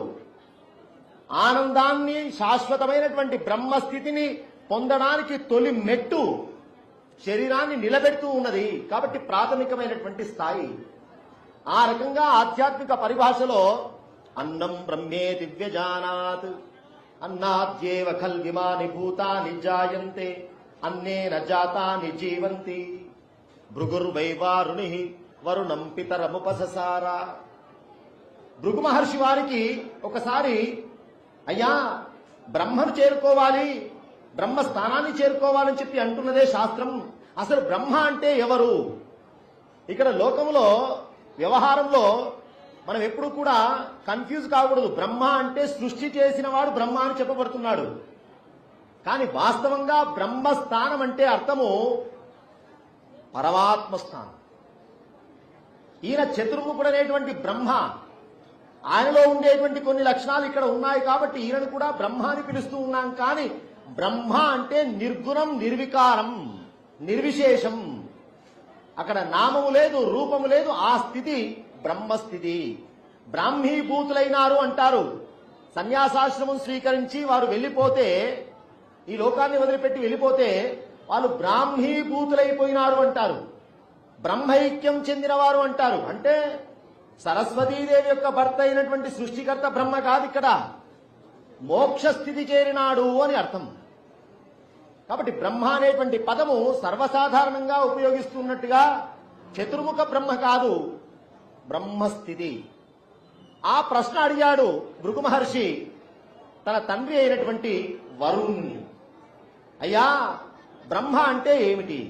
ఆనందాన్ని, శాశ్వతమైనటువంటి బ్రహ్మస్థితిని పొందడానికి తొలి మెట్టు శరీరాన్ని నిలబెడుతూ ఉన్నది. కాబట్టి ప్రాథమికమైనటువంటి స్థాయి. ఆ రకంగా ఆధ్యాత్మిక పరిభాషలో అన్నం బ్రహ్మేతి వ్యజానాత్, అన్నాద్యేవ ఖల్విమాని భూతాని జాయంతే, అన్నేన జాతాని జీవంతి, భృగుర్వైవారుణి వరుణం పితరముపససార. భృగు మహర్షి వారికి ఒకసారి, అయ్యా బ్రహ్మను చేరుకోవాలి, బ్రహ్మ స్థానాన్ని చేరుకోవాలని చెప్పి అంటున్నదే శాస్త్రం. అసలు బ్రహ్మ అంటే ఎవరు? ఇక్కడ లోకంలో వ్యవహారంలో మనం ఎప్పుడు కూడా కన్ఫ్యూజ్ కాకూడదు. బ్రహ్మ అంటే సృష్టి చేసిన వాడు బ్రహ్మ అని చెప్పబడుతున్నాడు. కానీ వాస్తవంగా బ్రహ్మస్థానం అంటే అర్థము పరమాత్మ స్థానం. ఈయన చతుర్ముఖుడనేటువంటి బ్రహ్మ, ఆయనలో ఉండేటువంటి కొన్ని లక్షణాలు ఇక్కడ ఉన్నాయి కాబట్టి ఈయనను కూడా బ్రహ్మ అని పిలుస్తూ ఉన్నాం. కానీ బ్రహ్మ అంటే నిర్గుణం, నిర్వికారం, నిర్విశేషం. అక్కడ నామము లేదు, రూపము లేదు. ఆ స్థితి బ్రహ్మస్థితి. బ్రాహ్మీభూతులైనారు అంటారు. సన్యాసాశ్రమం స్వీకరించి వారు వెళ్ళిపోతే, ఈ లోకాన్ని వదిలిపెట్టి వెళ్ళిపోతే వాళ్ళు బ్రాహ్మీభూతులైపోయినారు అంటారు. బ్రహ్మైక్యం చెందినవారు అంటారు. అంటే సరస్వతీదేవి యొక్క భర్త అయినటువంటి సృష్టికర్త బ్రహ్మ కాదు, ఇక్కడ మోక్ష స్థితి చేరినాడు అని అర్థం. కాబట్టి బ్రహ్మ అనేటువంటి పదము సర్వసాధారణంగా ఉపయోగిస్తున్నట్టుగా చతుర్ముఖ బ్రహ్మ కాదు, బ్రహ్మస్థితి. ఆ ప్రశ్న అడిగాడు భృగు మహర్షి తన తండ్రి అయినటువంటి వరుణ్ణి. అయ్యా బ్రహ్మ అంటే ఏమిటి?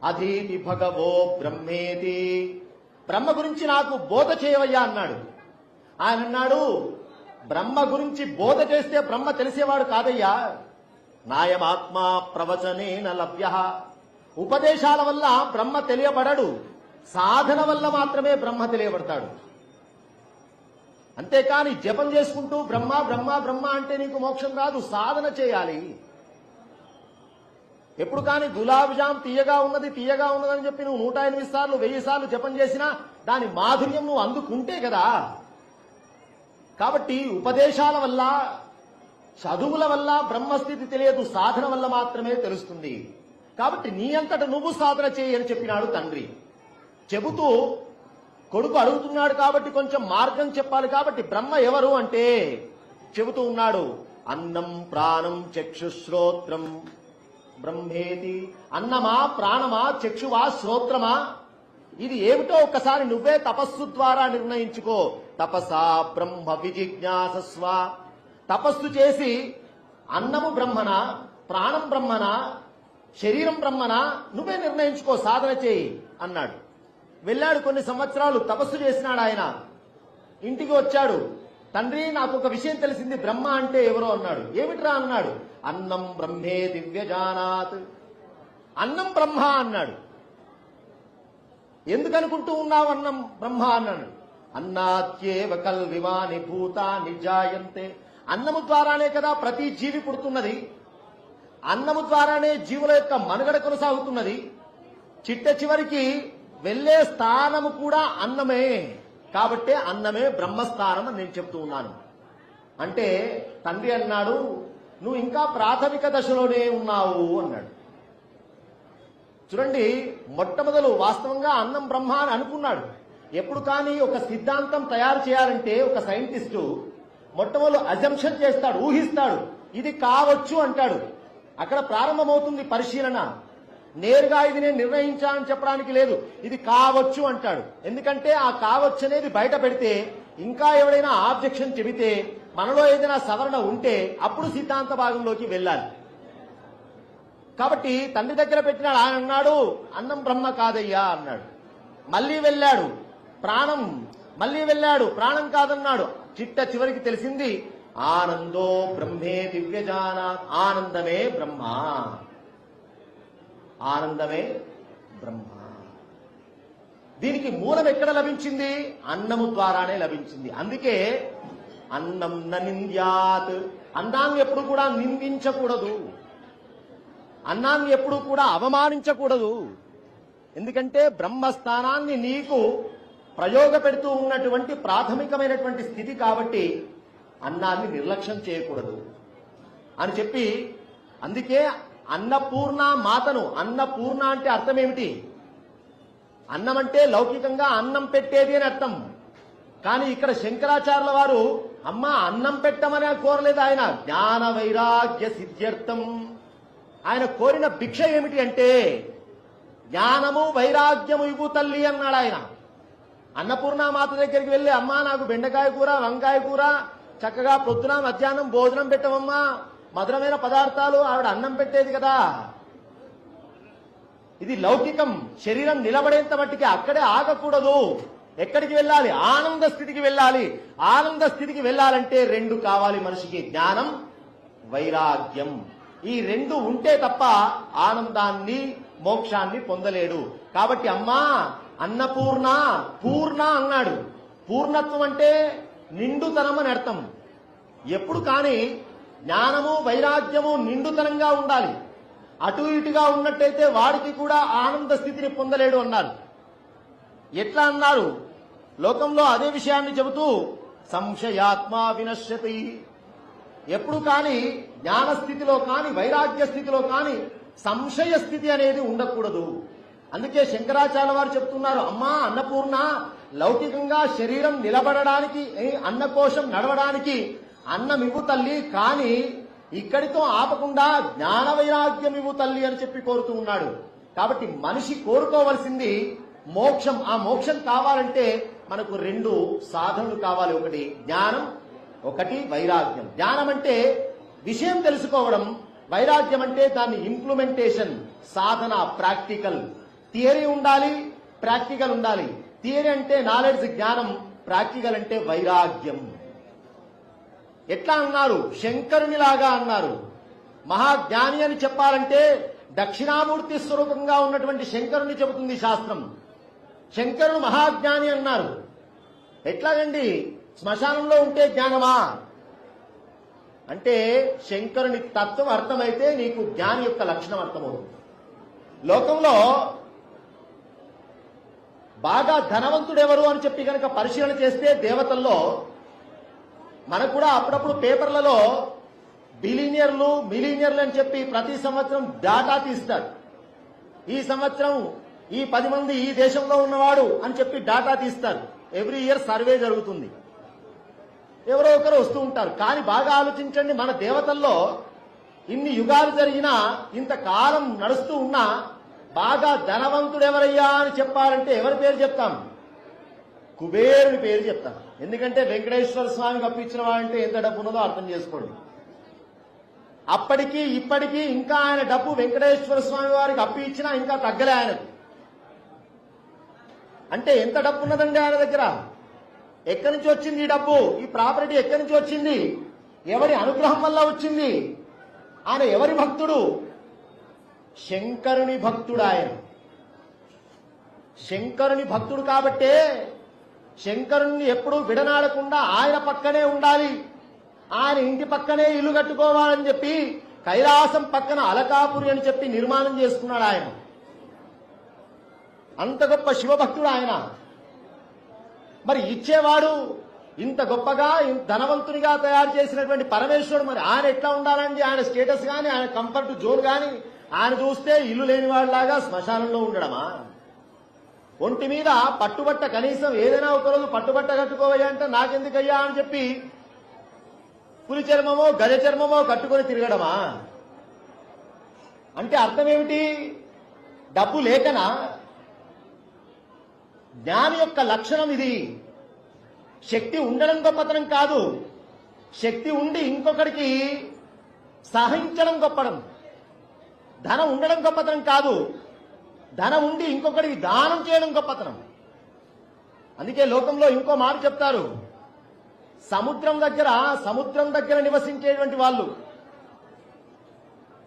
అధీతి భగవో బ్రహ్మేతి, బ్రహ్మ గురించి నాకు బోధ చేయవయ్యా అన్నాడు. ఆయన అన్నాడు, బ్రహ్మ గురించి బోధ చేస్తే బ్రహ్మ తెలిసేవాడు కాదయ్యా. నాయమాత్మా ప్రవచనేన లభ్య, ఉపదేశాల వల్ల బ్రహ్మ తెలియబడడు, సాధన వల్ల మాత్రమే బ్రహ్మ తెలియబడతాడు. అంతేకాని జపం చేసుకుంటూ బ్రహ్మ బ్రహ్మ బ్రహ్మ అంటే నీకు మోక్షం రాదు, సాధన చేయాలి. ఎప్పుడు కానీ గులాబ్ జామ్ తీయగా ఉన్నది తీయగా ఉన్నదని చెప్పి నువ్వు 108 సార్లు 1000 సార్లు జపం చేసినా దాని మాధుర్యం నువ్వు అందుకుంటే కదా. కాబట్టి ఉపదేశాల వల్ల, చదువుల వల్ల బ్రహ్మస్థితి తెలియదు, సాధన వల్ల మాత్రమే తెలుస్తుంది. కాబట్టి నీ అంతట నువ్వు సాధన చేయి అని చెప్పినాడు తండ్రి. చెబుతూ కొడుకు అడుగుతున్నాడు కాబట్టి కొంచెం మార్గం చెప్పాలి. కాబట్టి బ్రహ్మ ఎవరు అంటే చెబుతూ ఉన్నాడు, అన్నం ప్రాణం చక్షుశ్రోత్రం బ్రహ్మేతి. అన్నమా, ప్రాణమా, చక్షువా, శ్రోత్రమా, ఇది ఏమిటో ఒక్కసారి నువ్వే తపస్సు ద్వారా నిర్ణయించుకో. తపసా బ్రహ్మ విజిజ్ఞాసస్వ, తపస్సు చేసి అన్నము బ్రహ్మనా, ప్రాణం బ్రహ్మనా, శరీరం బ్రహ్మనా నువ్వే నిర్ణయించుకో, సాధన చేయి అన్నాడు. వెళ్ళాడు, కొన్ని సంవత్సరాలు తపస్సు చేసినాడు. ఆయన ఇంటికి వచ్చాడు. తండ్రి నాకు ఒక విషయం తెలిసింది, బ్రహ్మ అంటే ఎవరో అన్నాడు. ఏమిట్రా అన్నాడు. అన్నం బ్రహ్మే దివ్యజానాత్, అన్నం బ్రహ్మ అన్నాడు. ఎందుకనుకుంటూ ఉన్నావు అన్నం బ్రహ్మ అన్నాడు. అన్నాత్యేవ కల్విమాని భూతాని జాయంతే, అన్నము ద్వారానే కదా ప్రతి జీవి పుడుతున్నది, అన్నము ద్వారానే జీవుల యొక్క మనుగడ కొనసాగుతున్నది. చిట్ట చివరికి వెళ్లే స్థానము కూడా అన్నమే. కాబట్టే అన్నమే బ్రహ్మస్థానం అని నేను చెప్తూ ఉన్నాను. అంటే తండ్రి అన్నాడు, నువ్వు ఇంకా ప్రాథమిక దశలోనే ఉన్నావు అన్నాడు. చూడండి, మొట్టమొదలు వాస్తవంగా అన్నం బ్రహ్మ అని అనుకున్నాడు. ఎప్పుడు కానీ ఒక సిద్ధాంతం తయారు చేయాలంటే ఒక సైంటిస్టు మొట్టమొదలు అజంప్షన్ చేస్తాడు, ఊహిస్తాడు, ఇది కావచ్చు అంటాడు. అక్కడ ప్రారంభమవుతుంది పరిశీలన. నేరుగా ఇది నేను నిర్ణయించాలని చెప్పడానికి లేదు, ఇది కావచ్చు అంటాడు. ఎందుకంటే ఆ కావచ్చు అనేది బయట పెడితే ఇంకా ఎవడైనా ఆబ్జెక్షన్ చెబితే మనలో ఏదైనా సవరణ ఉంటే అప్పుడు సిద్ధాంత భాగంలోకి వెళ్ళాలి. కాబట్టి తండ్రి దగ్గర పెట్టినాడు. ఆయన అన్నాడు, అన్నం బ్రహ్మ కాదయ్యా అన్నాడు. మళ్ళీ వెళ్ళాడు, ప్రాణం, మళ్ళీ వెళ్ళాడు, ప్రాణం కాదన్నాడు. చిట్ట చివరికి తెలిసింది, ఆనందో బ్రహ్మే దివ్యజానా, ఆనందమే బ్రహ్మ, ఆనందమే బ్రహ్మ. దీనికి మూలం ఎక్కడ లభించింది? అన్నము ద్వారానే లభించింది. అందుకే అన్నం నింద్యాత్, అన్నాన్ని ఎప్పుడు కూడా నిందించకూడదు, అన్నాన్ని ఎప్పుడు కూడా అవమానించకూడదు. ఎందుకంటే బ్రహ్మస్థానాన్ని నీకు ప్రయోగపెడుతూ ఉన్నటువంటి ప్రాథమికమైనటువంటి స్థితి కాబట్టి అన్నాన్ని నిర్లక్ష్యం చేయకూడదు అని చెప్పి, అందుకే అన్నపూర్ణ మాతను, అన్నపూర్ణ అంటే అర్థం ఏమిటి? అన్నం అంటే లౌకికంగా అన్నం పెట్టేది అని అర్థం. కానీ ఇక్కడ శంకరాచార్యుల వారు అమ్మ అన్నం పెట్టమని కోరలేదు. ఆయన జ్ఞాన వైరాగ్య సిద్ధ్యర్థం ఆయన కోరిన భిక్ష ఏమిటి అంటే జ్ఞానము వైరాగ్యము ఇవ్వు తల్లి అన్నాడు ఆయన. అన్నపూర్ణమాత దగ్గరికి వెళ్ళి అమ్మా నాకు బెండకాయ కూర, వంకాయ కూర, చక్కగా పొద్దున మధ్యాహ్నం భోజనం పెట్టవమ్మా, మధురమైన పదార్థాలు, ఆవిడ అన్నం పెట్టేది కదా. ఇది లౌకికం. శరీరం నిలబడేంత మట్టికి అక్కడే ఆగకూడదు. ఎక్కడికి వెళ్ళాలి? ఆనంద స్థితికి వెళ్ళాలి. ఆనంద స్థితికి వెళ్ళాలంటే రెండు కావాలి మనిషికి, జ్ఞానం వైరాగ్యం. ఈ రెండు ఉంటే తప్ప ఆనందాన్ని మోక్షాన్ని పొందలేడు. కాబట్టి అమ్మా అన్నపూర్ణ, పూర్ణ అన్నాడు. పూర్ణత్వం అంటే నిండుతనం అని అర్థం. ఎప్పుడు కానీ జ్ఞానము వైరాగ్యము నిండుతనంగా ఉండాలి. అటు ఇటుగా ఉన్నట్టయితే వాడికి కూడా ఆనంద స్థితిని పొందలేడు అన్నారు. ఎట్లా అన్నారు? లోకంలో అదే విషయాన్ని చెబుతూ సంశయాత్మా వినశ్యతి. ఎప్పుడు కానీ జ్ఞాన స్థితిలో కానీ వైరాగ్య స్థితిలో కానీ సంశయ స్థితి అనేది ఉండకూడదు. అందుకే శంకరాచార్య వారు చెప్తున్నారు, అమ్మా అన్నపూర్ణ, లౌకికంగా శరీరం నిలబడడానికి, అన్నకోశం నడవడానికి అన్నం ఇవ్వు తల్లి, కానీ ఇక్కడితో ఆపకుండా జ్ఞాన వైరాగ్యం ఇవ్వు తల్లి అని చెప్పి కోరుతూ ఉన్నాడు. కాబట్టి మనిషి కోరుకోవలసింది మోక్షం. ఆ మోక్షం కావాలంటే మనకు రెండు సాధనలు కావాలి. ఒకటి జ్ఞానం, ఒకటి వైరాగ్యం. జ్ఞానం అంటే విషయం తెలుసుకోవడం, వైరాగ్యం అంటే దాన్ని ఇంప్లిమెంటేషన్, సాధన, ప్రాక్టికల్. థియరీ ఉండాలి, ప్రాక్టికల్ ఉండాలి. థియరీ అంటే నాలెడ్జ్, జ్ఞానం. ప్రాక్టికల్ అంటే వైరాగ్యం. ఎట్లా అన్నారు? శంకరునిలాగా అన్నారు. మహాజ్ఞాని అని చెప్పాలంటే దక్షిణామూర్తి స్వరూపంగా ఉన్నటువంటి శంకరుని చెబుతుంది శాస్త్రం. శంకరుడు మహాజ్ఞాని అన్నారు. ఎట్లాగండి? శ్మశానంలో ఉంటే జ్ఞానమా అంటే శంకరుని తత్వం అర్థమైతే నీకు జ్ఞాని యొక్క లక్షణం అర్థమవుతుంది. లోకంలో బాగా ధనవంతుడెవరు అని చెప్పి కనుక పరిశీలన చేస్తే దేవతల్లో మనకు కూడా అప్పుడప్పుడు పేపర్లలో బిలీనియర్లు, మిలీనియర్లు అని చెప్పి ప్రతి సంవత్సరం డాటా తీస్తారు. ఈ సంవత్సరం ఈ 10 మంది ఈ దేశంలో ఉన్నవాడు అని చెప్పి డాటా తీస్తారు. ఎవ్రీ ఇయర్ సర్వే జరుగుతుంది. ఎవరో ఒకరు వస్తూ ఉంటారు. కానీ బాగా ఆలోచించండి, మన దేవతల్లో ఇన్ని యుగాలు జరిగినా, ఇంతకాలం నడుస్తూ ఉన్నా బాగా ధనవంతుడు ఎవరయ్యా అని చెప్పాలంటే ఎవరి పేరు చెప్తాం? కుబేరుని పేరు చెప్తాం. ఎందుకంటే వెంకటేశ్వర స్వామికి అప్పించిన వాడంటే ఎంత డబ్బు ఉన్నదో అర్థం చేసుకోండి. అప్పటికి ఇప్పటికీ ఇంకా ఆయన డబ్బు వెంకటేశ్వర స్వామి వారికి అప్పి ఇచ్చినా ఇంకా తగ్గలే ఆయనకు. అంటే ఎంత డబ్బు ఉన్నదండి ఆయన దగ్గర? ఎక్కడి నుంచి వచ్చింది ఈ డబ్బు? ఈ ప్రాపర్టీ ఎక్కడి నుంచి వచ్చింది? ఎవరి అనుగ్రహం వల్ల వచ్చింది? ఆయన ఎవరి భక్తుడు? శంకరుని భక్తుడు ఆయన. శంకరుని భక్తుడు కాబట్టే శంకరుణ్ణి ఎప్పుడూ విడనాడకుండా ఆయన పక్కనే ఉండాలి, ఆయన ఇంటి పక్కనే ఇల్లు కట్టుకోవాలని చెప్పి కైలాసం పక్కన అలకాపురి అని చెప్పి నిర్మాణం చేసుకున్నాడు ఆయన. అంత గొప్ప శివభక్తుడు ఆయన. మరి ఇచ్చేవాడు ఇంత గొప్పగా ధనవంతునిగా తయారు చేసినటువంటి పరమేశ్వరుడు, మరి ఆయన ఎట్లా ఉండాలండి? ఆయన స్టేటస్ కానీ, ఆయన కంఫర్ట్ జోన్ కానీ ఆయన చూస్తే ఇల్లు లేని వాళ్ళలాగా శ్మశానంలో ఉండడమా? ఒంటి మీద పట్టుబట్ట, కనీసం ఏదైనా ఒకరోజు పట్టుబట్ట కట్టుకోవయ్యా అంటే నాకెందుకయ్యా అని చెప్పి పులి చర్మమో గజ చర్మమో కట్టుకొని తిరగడమా? అంటే అర్థం ఏమిటి? డబ్బు లేకనా? జ్ఞాని యొక్క లక్షణం ఇది. శక్తి ఉండడం గొప్పతనం కాదు, శక్తి ఉండి ఇంకొకరికి సహించడం గొప్పడం. ధనం ఉండడం గొప్పతనం కాదు, ధనం ఉండి ఇంకొకరికి దానం చేయడం గొప్పతనం. అందుకే లోకంలో ఇంకో మాట చెప్తారు, సముద్రం దగ్గర నివసించేటువంటి వాళ్ళు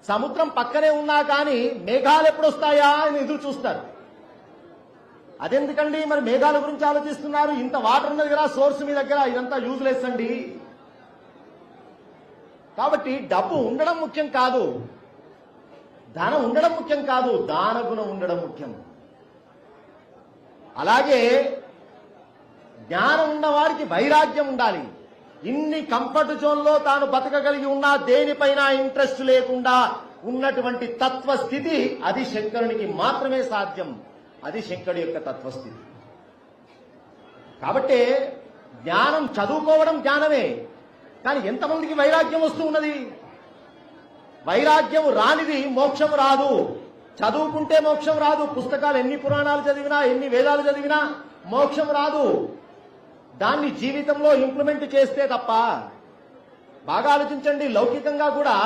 సముద్రం పక్కనే ఉన్నా కానీ మేఘాలు ఎప్పుడు వస్తాయా అని ఎదురు చూస్తారు. అదెందుకండి? మరి మేఘాల గురించి ఆలోచిస్తున్నారు. ఇంత వాటర్ ఉన్న దగ్గర, సోర్స్ మీ దగ్గర, ఇదంతా యూజ్లెస్ అండి. కాబట్టి డబ్బు ఉండడం ముఖ్యం కాదు, ధనం ఉండడం ముఖ్యం కాదు, దానగుణం ఉండడం ముఖ్యం. అలాగే జ్ఞానం ఉన్నవాడికి వైరాగ్యం ఉండాలి. ఇన్ని కంఫర్ట్ జోన్ లో తాను బతకగలిగి ఉన్నా దేనిపైన ఇంట్రెస్ట్ లేకుండా ఉన్నటువంటి తత్వస్థితి అది శంకరునికి మాత్రమే సాధ్యం. అది శంకరుడి యొక్క తత్వస్థితి. కాబట్టి జ్ఞానం చదువుకోవడం జ్ఞానమే, కానీ ఎంతమందికి వైరాగ్యం వస్తూ ఉన్నది? వైరాగ్యం రానిది మోక్షం రాదు. చదువుకుంటే మోక్షం రాదు. పుస్తకాలు ఎన్ని పురాణాలు చదివినా, ఎన్ని వేదాలు చదివినా మోక్షం రాదు. దాన్ని జీవితంలో ఇంప్లిమెంట్ చేస్తే తప్ప. బాగా ఆలోచించండి. లౌకికంగా కూడా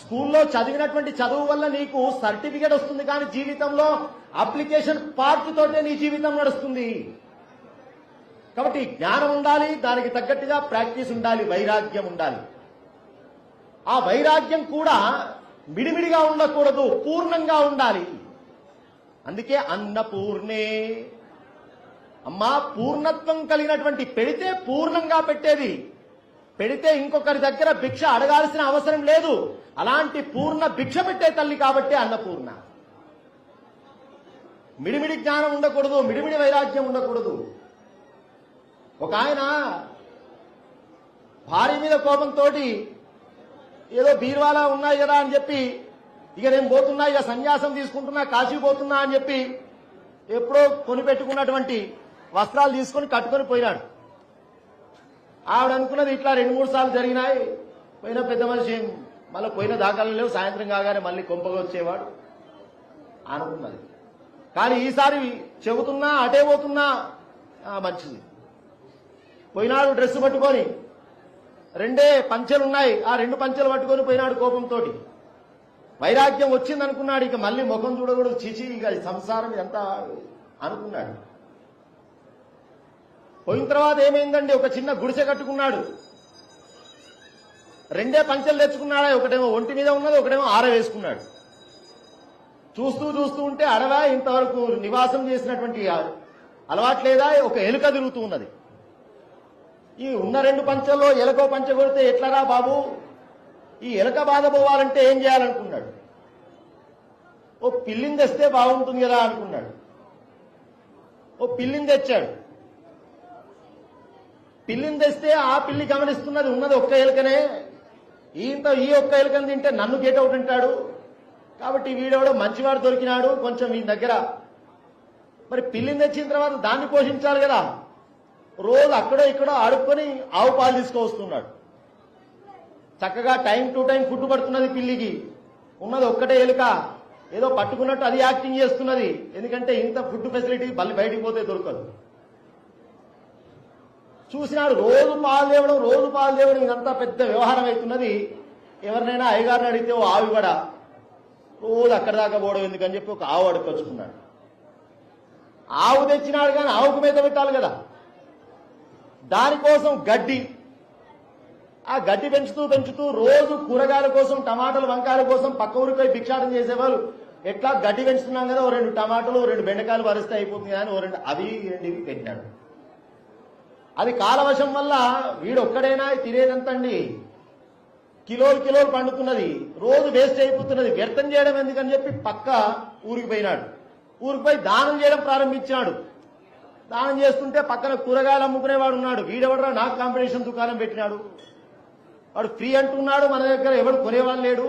స్కూల్లో చదివినటువంటి చదువు వల్ల నీకు సర్టిఫికేట్ వస్తుంది, కానీ జీవితంలో అప్లికేషన్ పార్ట్ తోటే నీ జీవితం నడుస్తుంది. కాబట్టి జ్ఞానం ఉండాలి, దానికి తగ్గట్టుగా ప్రాక్టీస్ ఉండాలి, వైరాగ్యం ఉండాలి. ఆ వైరాగ్యం కూడా మిడిమిడిగా ఉండకూడదు, పూర్ణంగా ఉండాలి. అందుకే అన్నపూర్ణే, అమ్మా పూర్ణత్వం కలిగినటువంటి, పెడితే పూర్ణంగా పెట్టేది, పెడితే ఇంకొకరి దగ్గర భిక్ష అడగాల్సిన అవసరం లేదు. అలాంటి పూర్ణ భిక్ష పెట్టే తల్లి కాబట్టి అన్నపూర్ణ. మిడిమిడి జ్ఞానం ఉండకూడదు, మిడిమిడి వైరాగ్యం ఉండకూడదు. ఒక ఆయన భార్య మీద కోపంతో ఏదో బీరువాలా ఉన్నాయి కదా అని చెప్పి, ఇక నేను పోతున్నా, ఇక సన్యాసం తీసుకుంటున్నా, కాశీ పోతున్నా అని చెప్పి ఎప్పుడో కొనిపెట్టుకున్నటువంటి వస్త్రాలు తీసుకొని కట్టుకొని పోయినాడు. ఆవిడ అనుకున్నది ఇట్లా 2-3 సార్లు జరిగినాయి, పోయిన పెద్ద మనిషి మళ్ళీ పోయిన దాఖలు లేవు, సాయంత్రం కాగానే మళ్ళీ కొంపగా వచ్చేవాడు అనుకున్నది. కానీ ఈసారి చెబుతున్నా అటే పోతున్నా మంచిది. పోయినాడు డ్రెస్ పట్టుకొని, 2 పంచెలున్నాయి, ఆ 2 పంచెలు పట్టుకొని పోయినాడు కోపంతో. వైరాగ్యం వచ్చింది అనుకున్నాడు, ఇక మళ్ళీ ముఖం చూడకూడదు, చీచి ఇక సంసారం ఎంత అనుకున్నాడు. పోయిన తర్వాత ఏమైందండి, ఒక చిన్న గుడిసె కట్టుకున్నాడు. 2 పంచెలు తెచ్చుకున్నాడా, ఒకటేమో ఒంటి మీద ఉన్నది, ఒకటేమో ఆరవేసుకున్నాడు. చూస్తూ చూస్తూ ఉంటే అడవా ఇంతవరకు నివాసం చేసినటువంటి అలవాట్లేదా, ఒక ఎలుక తిరుగుతూ ఉన్నది. ఈ ఉన్న 2 పంచెల్లో ఎలకో పంచ కొడితే ఎట్లరా బాబు, ఈ ఎలక బాధ పోవాలంటే ఏం చేయాలనుకున్నాడు. ఓ పిల్లిని తెస్తే బాగుంటుంది కదా అనుకున్నాడు. ఓ పిల్లిని తెచ్చాడు. పిల్లిని తెస్తే ఆ పిల్లి గమనిస్తున్నది ఉన్నది ఒక్క ఎలుకనే, ఈ ఒక్క ఎలుకని తింటే నన్ను గేట్అవుట్ అంటాడు. కాబట్టి వీడెవడో మంచివాడు దొరికినాడు కొంచెం ఈ దగ్గర. మరి పిల్లిని తెచ్చిన తర్వాత దాన్ని పోషించాలి కదా. రోజు అక్కడో ఇక్కడో ఆడుకొని ఆవు పాలు తీసుకువస్తున్నాడు. చక్కగా టైం టు టైం ఫుడ్ పడుతున్నది పిల్లికి. ఉన్నది ఒక్కటే ఎలుక, ఏదో పట్టుకున్నట్టు అది యాక్టింగ్ చేస్తున్నది. ఎందుకంటే ఇంత ఫుడ్ ఫెసిలిటీ మళ్ళీ బయటికి పోతే దొరకదు. చూసినాడు రోజు పాలు తేవడం ఇదంతా పెద్ద వ్యవహారం అవుతున్నది. ఎవరినైనా అయ్యగారిని అడిగితే ఓ ఆవు కూడా రోజు అక్కడ దాకా పోవడం ఎందుకని చెప్పి ఒక ఆవు అడుక్కొచ్చుకున్నాడు. ఆవు తెచ్చినాడు, కానీ ఆవుకు మేత పెట్టాలి కదా. దానికోసం గడ్డి, ఆ గడ్డి పెంచుతూ రోజు కూరగాయల కోసం, టమాటాలు వంకాయల కోసం పక్క ఊరికి పోయి భిక్షాటం చేసేవాళ్ళు. ఎట్లా గడ్డి పెంచుతున్నాం కదా, ఓ 2 టమాటాలు 2 బెండకాయలు వరిస్తే అయిపోతుంది కానీ ఓ 2 అవి 2 పెట్టినాడు. అది కాలవశం వల్ల వీడు ఒక్కడైనా తినేదంతండి కిలోలు పండుతున్నది, రోజు వేస్ట్ అయిపోతున్నది. వ్యర్థం చేయడం ఎందుకని చెప్పి పక్క ఊరికి పోయినాడు. ఊరికి పోయి దానం చేయడం ప్రారంభించినాడు. దానం చేస్తుంటే పక్కన కూరగాయలు అమ్ముకునేవాడు ఉన్నాడు. వీడెవడరా నాకు కాంపిటీషన్ దుకాణం పెట్టినాడు, వాడు ఫ్రీ అంటున్నాడు, మన దగ్గర ఎవడు కొనేవాళ్ళు లేడు.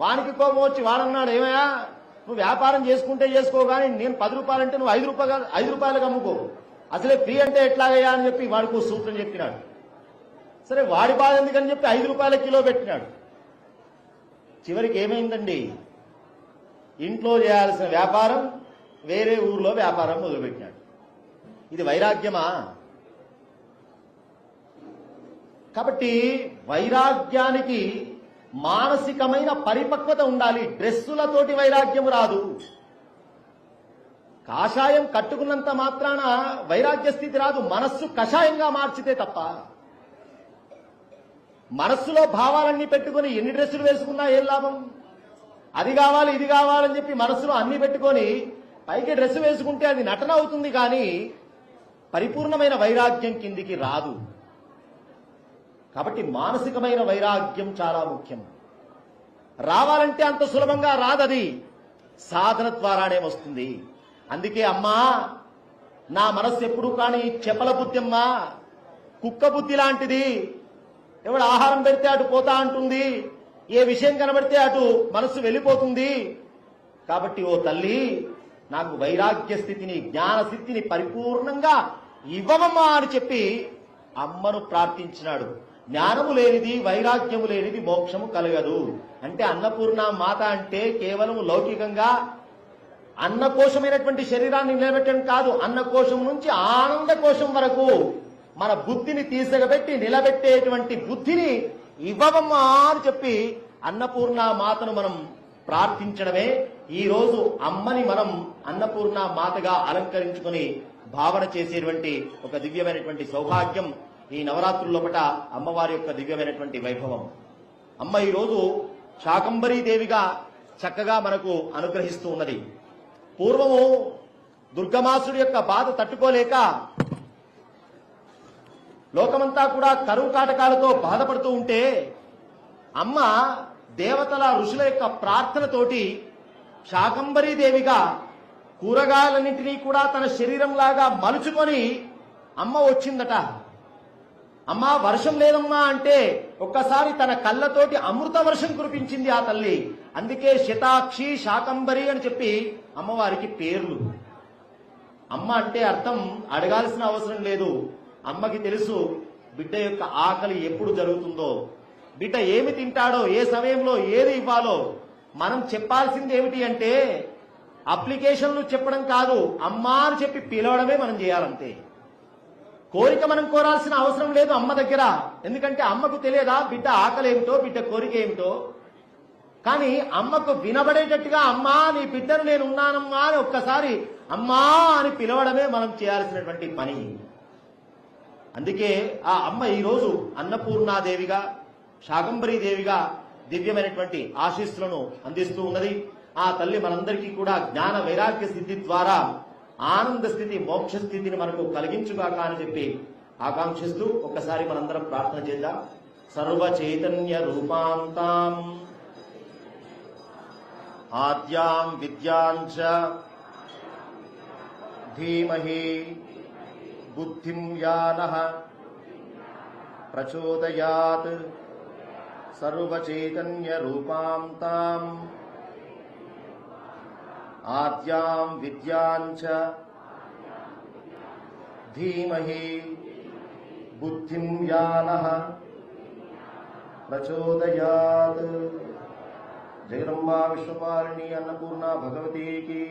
వానికి కోపం వచ్చి వాడన్నాడు, ఏమయ్యా నువ్వు వ్యాపారం చేసుకుంటే చేసుకో, కానీ నేను 10 రూపాయలంటే నువ్వు 5 రూపాయలకు అమ్ముకో, అసలే ఫ్రీ అంటే ఎట్లాగయ్యా అని చెప్పి వాడికి సూత్రం చెప్పినాడు. సరే వాడి బాధ ఎందుకని చెప్పి 5 రూపాయల కిలో పెట్టినాడు. చివరికి ఏమైందండి, ఇంట్లో చేయాల్సిన వ్యాపారం వేరే ఊర్లో వ్యాపారం మొదలుపెట్టినాడు. ఇది వైరాగ్యమా? కాబట్టి వైరాగ్యానికి మానసికమైన పరిపక్వత ఉండాలి. డ్రెస్సులతోటి వైరాగ్యం రాదు. కాషాయం కట్టుకున్నంత మాత్రాన వైరాగ్య స్థితి రాదు. మనస్సు కషాయంగా మార్చితే తప్ప. మనస్సులో భావాలన్నీ పెట్టుకుని ఎన్ని డ్రెస్సులు వేసుకున్నా ఏం లాభం? అది కావాలి ఇది కావాలని చెప్పి మనస్సులో అన్ని పెట్టుకొని పైకి డ్రెస్ వేసుకుంటే అది నటన అవుతుంది, కానీ పరిపూర్ణమైన వైరాగ్యం కిందికి రాదు. కాబట్టి మానసికమైన వైరాగ్యం చాలా ముఖ్యం. రావాలంటే అంత సులభంగా రాదది, సాధన ద్వారానే వస్తుంది. అందుకే అమ్మా, నా మనస్సు ఎప్పుడు కానీ చెపల బుద్ధి అమ్మా, కుక్క బుద్ధి లాంటిది. ఎవడు ఆహారం పెడితే అటు పోతా అంటుంది, ఏ విషయం కనబడితే అటు మనస్సు వెళ్ళిపోతుంది. కాబట్టి ఓ తల్లి, నాకు వైరాగ్య స్థితిని, జ్ఞాన స్థితిని పరిపూర్ణంగా ఇవ్వమమ్మా అని చెప్పి అమ్మను ప్రార్థించినాడు. జ్ఞానము లేనిది, వైరాగ్యము లేనిది మోక్షము కలగదు. అంటే అన్నపూర్ణ మాత అంటే కేవలం లౌకికంగా అన్నకోశమైనటువంటి శరీరాన్ని నిలబెట్టడం కాదు, అన్నకోశం నుంచి ఆనంద కోశం వరకు మన బుద్ధిని తీసగబెట్టి నిలబెట్టేటువంటి బుద్ధిని ఇవ్వవమ్మా అని చెప్పి అన్నపూర్ణ మాతను మనం ప్రార్థించడమే ఈ రోజు అమ్మని మనం అన్నపూర్ణ మాతగా అలంకరించుకొని భావన చేసేటువంటి ఒక దివ్యమైనటువంటి సౌభాగ్యం ఈ నవరాత్రుల్లోపట అమ్మవారి యొక్క దివ్యమైనటువంటి వైభవం. అమ్మ ఈరోజు శాకంబరీ దేవిగా చక్కగా మనకు అనుగ్రహిస్తూ ఉన్నది. పూర్వము దుర్గమాసుడి యొక్క బాధ తట్టుకోలేక లోకమంతా కూడా కరువు కాటకాలతో బాధపడుతూ ఉంటే అమ్మ దేవతల ఋషుల యొక్క ప్రార్థనతోటి శాకంబరీ దేవిగా కూరగాయలన్నింటినీ కూడా తన శరీరంలాగా మలుచుకొని అమ్మ వచ్చిందట. అమ్మా వర్షం లేదమ్మా అంటే ఒక్కసారి తన కళ్ళతోటి అమృత వర్షం కురిపించింది ఆ తల్లి. అందుకే శతాక్షి, శాకంబరి అని చెప్పి అమ్మవారికి పేర్లు. అమ్మ అంటే అర్థం అడగాల్సిన అవసరం లేదు. అమ్మకి తెలుసు బిడ్డ యొక్క ఆకలి ఎప్పుడు జరుగుతుందో, బిడ్డ ఏమి తింటాడో, ఏ సమయంలో ఏది ఇవ్వాలో. మనం చెప్పాల్సింది ఏమిటి అంటే అప్లికేషన్లు చెప్పడం కాదు, అమ్మా అని చెప్పి పిలవడమే మనం చేయాలంతే. కోరిక మనం కోరాల్సిన అవసరం లేదు అమ్మ దగ్గర. ఎందుకంటే అమ్మకు తెలియదా బిడ్డ ఆకలి ఏమిటో, బిడ్డ కోరిక ఏమిటో. కానీ అమ్మకు వినబడేటట్టుగా అమ్మా నీ బిడ్డను నేను ఉన్నానమ్మా అని ఒక్కసారి అమ్మా అని పిలవడమే మనం చేయాల్సినటువంటి పని. అందుకే ఆ అమ్మ ఈరోజు అన్నపూర్ణాదేవిగా, శాకంబరీ దేవిగా దివ్యమైనటువంటి ఆశీస్సులను అందిస్తూ ఉన్నది. ఆ తల్లి మనందరికీ కూడా జ్ఞాన వైరాగ్య స్థితి ద్వారా ఆనంద స్థితి, మోక్ష స్థితిని మనకు కలిగించుగాక అని చెప్పి ఆకాంక్షిస్తూ ఒక్కసారి మనందరం ప్రార్థన చేద్దాం. సర్వ చైతన్య రూపాంతాం ఆద్యాం విద్యాంచ ధీమహి బుద్ధిం యానః ప్రచోదయాత్. సర్వ చైతన్య రూపాంతాం ఆద్యాం విద్యాంచ ధీమహి బుద్ధిం యానః ప్రచోదయాత్. జగదంబా విశ్వపాలిని అన్నపూర్ణ భగవతీకి